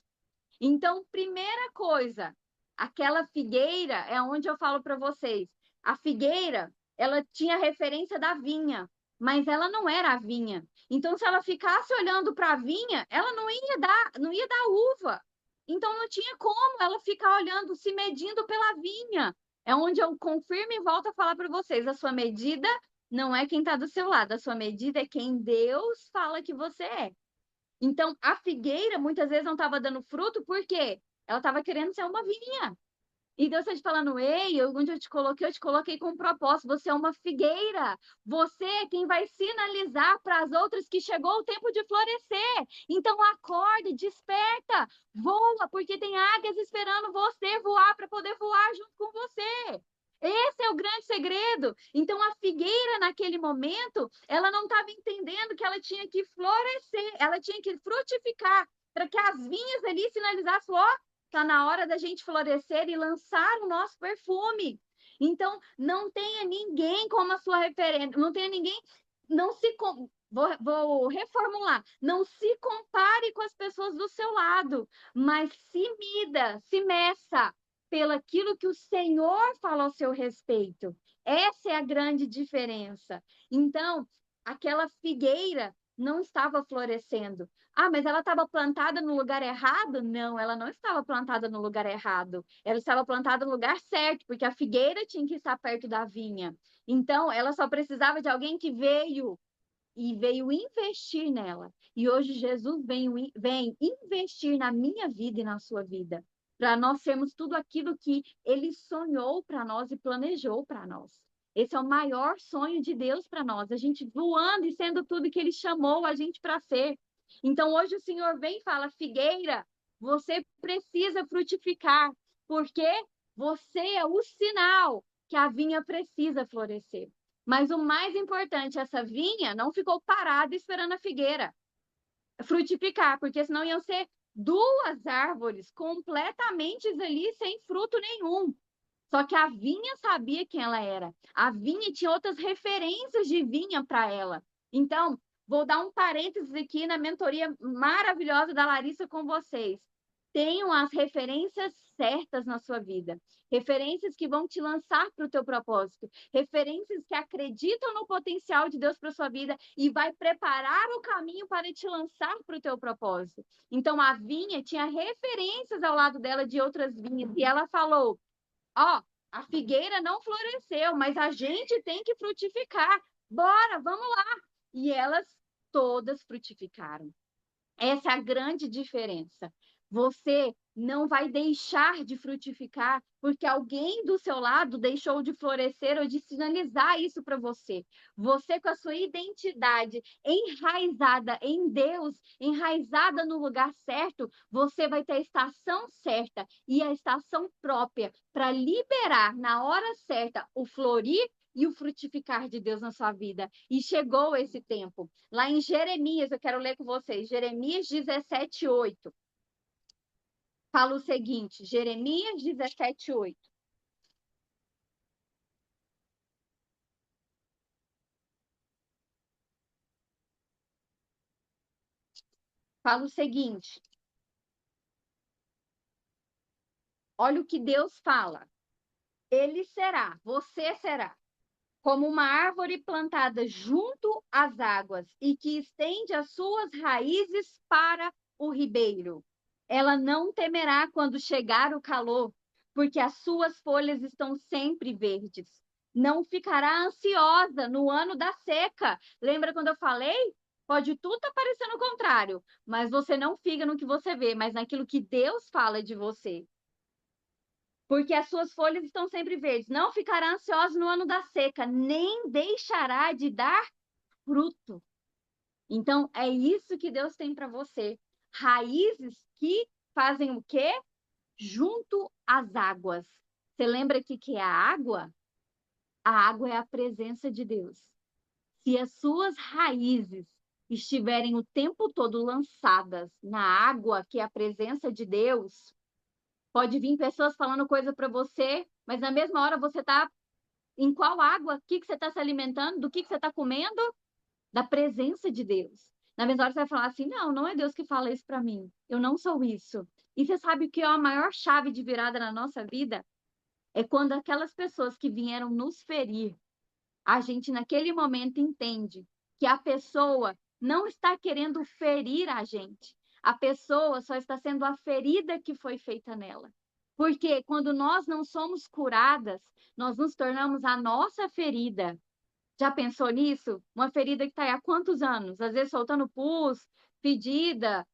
Então, primeira coisa, aquela figueira é onde eu falo para vocês. A figueira, ela tinha referência da vinha, mas ela não era a vinha. Então, se ela ficasse olhando para a vinha, ela não ia dar uva. Então, não tinha como ela ficar olhando, se medindo pela vinha. É onde eu confirmo e volto a falar para vocês. A sua medida não é quem está do seu lado, a sua medida é quem Deus fala que você é. Então, a figueira muitas vezes não estava dando fruto, porque ela estava querendo ser uma vinha. E Deus está te falando, ei, onde eu te coloquei com um propósito, você é uma figueira. Você é quem vai sinalizar para as outras que chegou o tempo de florescer. Então, acorda, desperta, voa, porque tem águias esperando você voar para poder voar junto com você. Esse é o grande segredo. Então, a figueira, naquele momento, ela não estava entendendo que ela tinha que florescer, ela tinha que frutificar, para que as vinhas ali sinalizassem, ó, está na hora da gente florescer e lançar o nosso perfume. Então, não tenha ninguém como a sua referência, não tenha ninguém, não se. Vou reformular. Não se compare com as pessoas do seu lado, mas se mida, se meça pelaquilo que o Senhor fala ao seu respeito. Essa é a grande diferença. Então, aquela figueira não estava florescendo. Ah, mas ela estava plantada no lugar errado? Não, ela não estava plantada no lugar errado. Ela estava plantada no lugar certo, porque a figueira tinha que estar perto da vinha. Então, ela só precisava de alguém que veio investir nela. E hoje Jesus vem investir na minha vida e na sua vida, para nós sermos tudo aquilo que ele sonhou para nós e planejou para nós. Esse é o maior sonho de Deus para nós, a gente voando e sendo tudo que ele chamou a gente para ser. Então hoje o Senhor vem e fala: figueira, você precisa frutificar, porque você é o sinal que a vinha precisa florescer. Mas o mais importante, essa vinha não ficou parada esperando a figueira frutificar, porque senão iam ser duas árvores completamente ali sem fruto nenhum. Só que a vinha sabia quem ela era. A vinha tinha outras referências de vinha para ela. Então, vou dar um parênteses aqui na mentoria maravilhosa da Larissa com vocês. Tenham as referências certas na sua vida. Referências que vão te lançar para o teu propósito. Referências que acreditam no potencial de Deus para sua vida e vai preparar o caminho para te lançar para o teu propósito. Então, a vinha tinha referências ao lado dela de outras vinhas. E ela falou: ó, a figueira não floresceu, mas a gente tem que frutificar. Bora, vamos lá. E elas todas frutificaram. Essa é a grande diferença. Você não vai deixar de frutificar porque alguém do seu lado deixou de florescer ou de sinalizar isso para você. Você, com a sua identidade enraizada em Deus, enraizada no lugar certo, você vai ter a estação certa e a estação própria para liberar na hora certa o florir e o frutificar de Deus na sua vida. E chegou esse tempo. Lá em Jeremias, eu quero ler com vocês, Jeremias 17:8. Fala o seguinte, Jeremias 17:8. Fala o seguinte, olha o que Deus fala. Ele será, você será, como uma árvore plantada junto às águas e que estende as suas raízes para o ribeiro. Ela não temerá quando chegar o calor, porque as suas folhas estão sempre verdes. Não ficará ansiosa no ano da seca. Lembra quando eu falei? Pode tudo estar parecendo o contrário, mas você não fica no que você vê, mas naquilo que Deus fala de você. porque as suas folhas estão sempre verdes. Não ficará ansioso no ano da seca, nem deixará de dar fruto. Então, é isso que Deus tem para você. Raízes que fazem o quê? Junto às águas. Você lembra que é a água? A água é a presença de Deus. Se as suas raízes estiverem o tempo todo lançadas na água, que é a presença de Deus, pode vir pessoas falando coisa para você, mas na mesma hora você está em qual água? O que você está se alimentando? Do que você está comendo? Da presença de Deus. Na mesma hora você vai falar assim: não, não é Deus que fala isso para mim. Eu não sou isso. E você sabe o que é a maior chave de virada na nossa vida? É quando aquelas pessoas que vieram nos ferir, a gente naquele momento entende que a pessoa não está querendo ferir a gente. A pessoa só está sendo a ferida que foi feita nela. Porque quando nós não somos curadas, nós nos tornamos a nossa ferida. Já pensou nisso? Uma ferida que está aí há quantos anos? Às vezes soltando pus, fedida,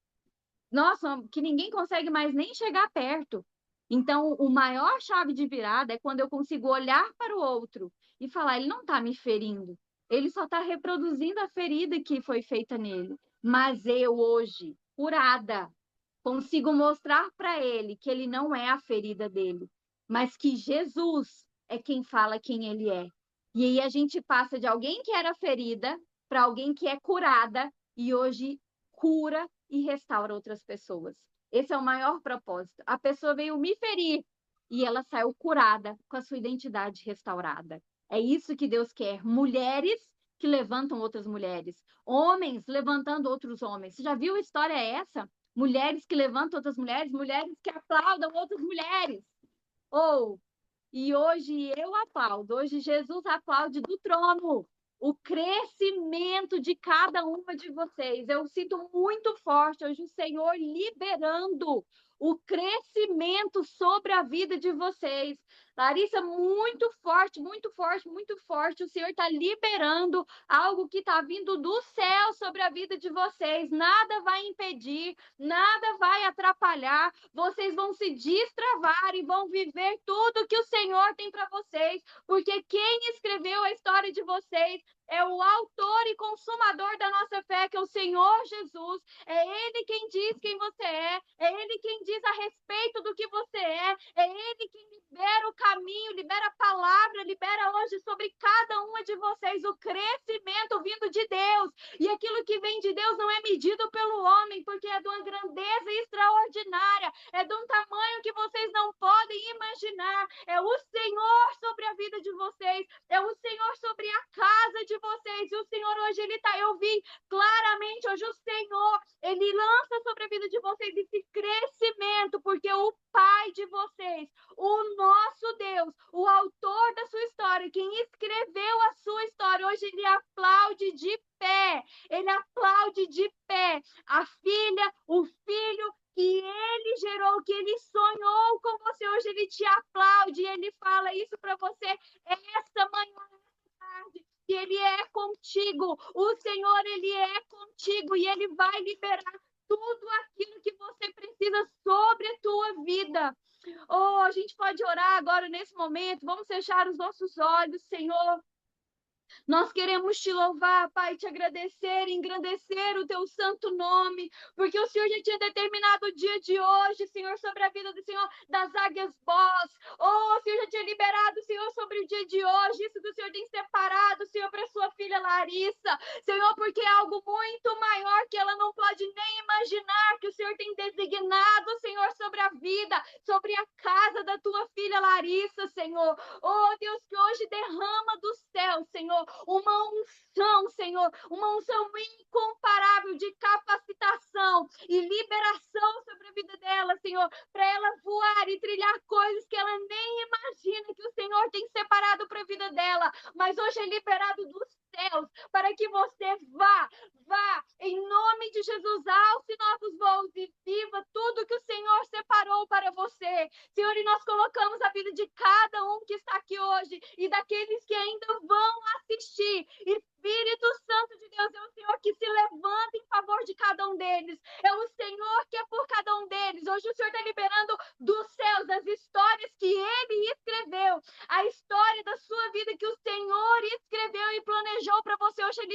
nossa, que ninguém consegue mais nem chegar perto. Então, o maior chave de virada é quando eu consigo olhar para o outro e falar: ele não está me ferindo, ele só está reproduzindo a ferida que foi feita nele. Mas eu, hoje, curada, consigo mostrar para ele que ele não é a ferida dele, mas que Jesus é quem fala quem ele é. E aí a gente passa de alguém que era ferida para alguém que é curada e hoje cura e restaura outras pessoas. Esse é o maior propósito. A pessoa veio me ferir e ela saiu curada com a sua identidade restaurada. É isso que Deus quer. Mulheres que levantam outras mulheres, homens levantando outros homens. Você já viu a história essa? Mulheres que levantam outras mulheres, mulheres que aplaudam outras mulheres. Ou e hoje eu aplaudo, hoje Jesus aplaude do trono o crescimento de cada uma de vocês. Eu sinto muito forte hoje o Senhor liberando o crescimento sobre a vida de vocês. Larissa, muito forte, muito forte, muito forte. O Senhor está liberando algo que está vindo do céu sobre a vida de vocês. Nada vai impedir, nada vai atrapalhar. Vocês vão se destravar e vão viver tudo que o Senhor tem para vocês, porque quem escreveu a história de vocês é o autor e consumador da nossa fé, que é o Senhor Jesus. É Ele quem diz quem você é Ele quem diz a respeito do que você é Ele quem libera o caminho, libera a palavra, libera hoje sobre cada uma de vocês o crescimento vindo de Deus. E aquilo que vem de Deus não é medido pelo homem, porque é de uma grandeza extraordinária, é de um tamanho que vocês não podem imaginar. É o Senhor sobre a vida de vocês, é o Senhor sobre a casa de vocês. E o Senhor hoje, Ele está, eu vi claramente hoje o Senhor, Ele lança sobre a vida de vocês esse crescimento, porque o Pai de vocês, o nosso Deus, o autor da sua história, quem escreveu a sua história, hoje Ele aplaude de pé, Ele aplaude de pé a filha, o filho que ele gerou, que ele sonhou com você. Hoje ele te aplaude, ele fala isso para você esta manhã, esta tarde, que ele é contigo. O Senhor, ele é contigo e ele vai liberar tudo aquilo que você precisa sobre a tua vida. Oh, a gente pode orar agora nesse momento. Vamos fechar os nossos olhos, Senhor. Nós queremos te louvar, Pai, te agradecer, engrandecer o teu santo nome, porque o Senhor já tinha determinado o dia de hoje, Senhor, sobre a vida do Senhor, das águias boss. Oh, o Senhor já tinha liberado, Senhor, sobre o dia de hoje, isso que o Senhor tem separado, Senhor, para sua filha Larissa, Senhor, porque é algo muito maior que ela não pode nem imaginar, que o Senhor tem designado, Senhor, sobre a vida, sobre a casa da tua filha Larissa, Senhor. Oh, Deus, que hoje derrama do céu, Senhor, uma unção, Senhor, uma unção incomparável de capacitação e liberação sobre a vida dela, Senhor, para ela voar e trilhar coisas que ela nem imagina que o Senhor tem separado para a vida dela, mas hoje é liberado dos céus para que você vá, em nome de Jesus, alce novos voos e viva tudo que o Senhor separou para você. Senhor, e nós colocamos a vida de cada um que está aqui hoje e daqueles que ainda vão assistir. Espírito Santo de Deus, é o Senhor que se levanta em favor de cada um deles. É o Senhor que é por cada um deles. Hoje o Senhor está liberando dos céus as histórias que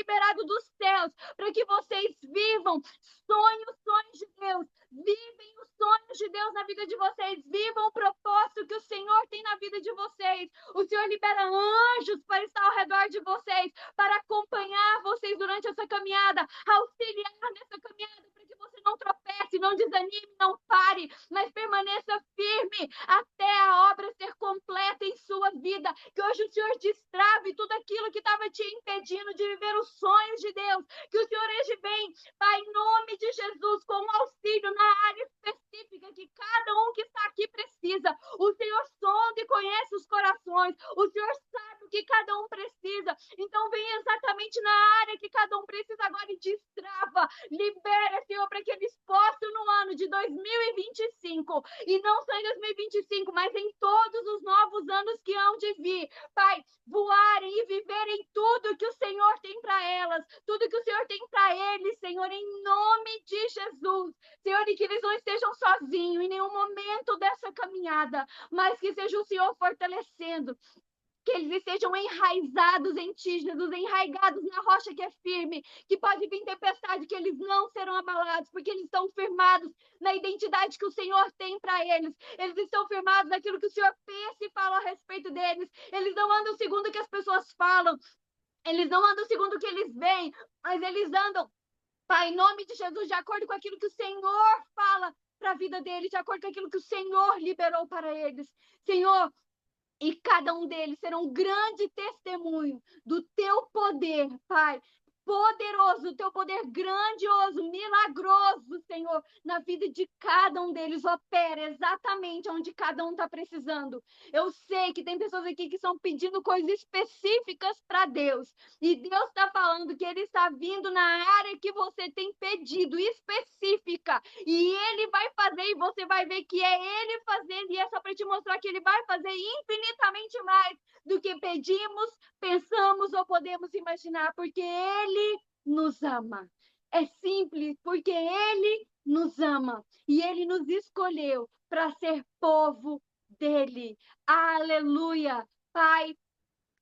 liberado dos céus, para que vocês vivam, os sonhos de Deus, vivem os sonhos de Deus na vida de vocês, vivam o propósito que o Senhor tem na vida de vocês. O Senhor libera anjos para estar ao redor de vocês, para acompanhar vocês durante essa caminhada, auxiliar nessa caminhada, para que você não tropece, não desanime, não pare, mas permaneça firme até a obra ser completa em sua vida. Que hoje o Senhor destrave tudo aquilo que estava te impedindo de viver os sonhos de Deus. Que o Senhor hoje vem, Pai, em nome de Jesus, com um auxílio na área específica que cada um que está aqui precisa. O Senhor sonda e conhece os corações. O Senhor sabe o que cada um precisa. Então vem exatamente na área que cada um precisa agora e destrava. Libera, Senhor, para que eles possam no ano de 2025, e não só em 2025, mas em todos os novos anos que hão de vir, Pai, voarem e viverem tudo que o Senhor tem para elas, tudo que o Senhor tem para eles, Senhor, em nome de Jesus. Senhor, e que eles não estejam sozinhos em nenhum momento dessa caminhada, mas que seja o Senhor fortalecendo, que eles estejam enraizados em ti, Jesus, enraigados na rocha que é firme, que pode vir tempestade, que eles não serão abalados, porque eles estão firmados na identidade que o Senhor tem para eles. Eles estão firmados naquilo que o Senhor pensa e fala a respeito deles. Eles não andam segundo o que as pessoas falam, eles não andam segundo o que eles veem, mas eles andam, Pai, em nome de Jesus, de acordo com aquilo que o Senhor fala para a vida deles, de acordo com aquilo que o Senhor liberou para eles. Senhor, e cada um deles será um grande testemunho do teu poder, Pai. Poderoso, o teu poder grandioso, milagroso, Senhor, na vida de cada um deles. Opera exatamente onde cada um está precisando. Eu sei que tem pessoas aqui que estão pedindo coisas específicas para Deus. E Deus está falando que Ele está vindo na área que você tem pedido, específica. E Ele vai fazer, e você vai ver que é Ele fazendo. E é só para te mostrar que Ele vai fazer infinitamente mais do que pedimos, pensamos ou podemos imaginar, porque Ele nos ama. É simples, porque Ele nos ama e Ele nos escolheu para ser povo dele. Aleluia! Pai,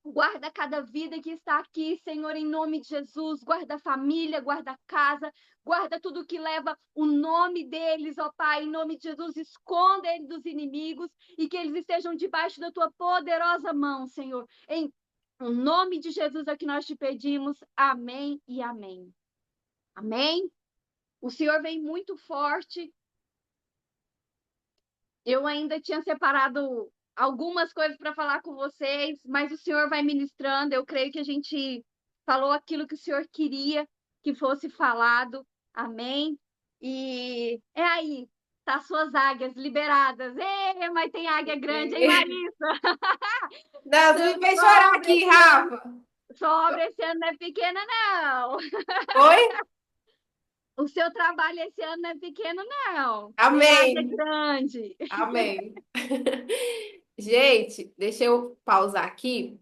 guarda cada vida que está aqui, Senhor, em nome de Jesus. Guarda a família, guarda a casa, guarda tudo que leva o nome deles, ó Pai, em nome de Jesus. Esconda eles dos inimigos e que eles estejam debaixo da tua poderosa mão, Senhor. Em nome de Jesus é que nós te pedimos. Amém e amém. Amém? O Senhor vem muito forte. Eu ainda tinha separado algumas coisas para falar com vocês, mas o Senhor vai ministrando. Eu creio que a gente falou aquilo que o Senhor queria que fosse falado. Amém? E é aí, tá suas águias liberadas. Ei, mas tem águia grande, hein, Larissa? Não, tu me fez chorar aqui, Rafa. Sua obra esse ano não é pequena, não. Oi? O seu trabalho esse ano não é pequeno, não. Tem águia Amém. grande. Amém. Gente, deixa eu pausar aqui.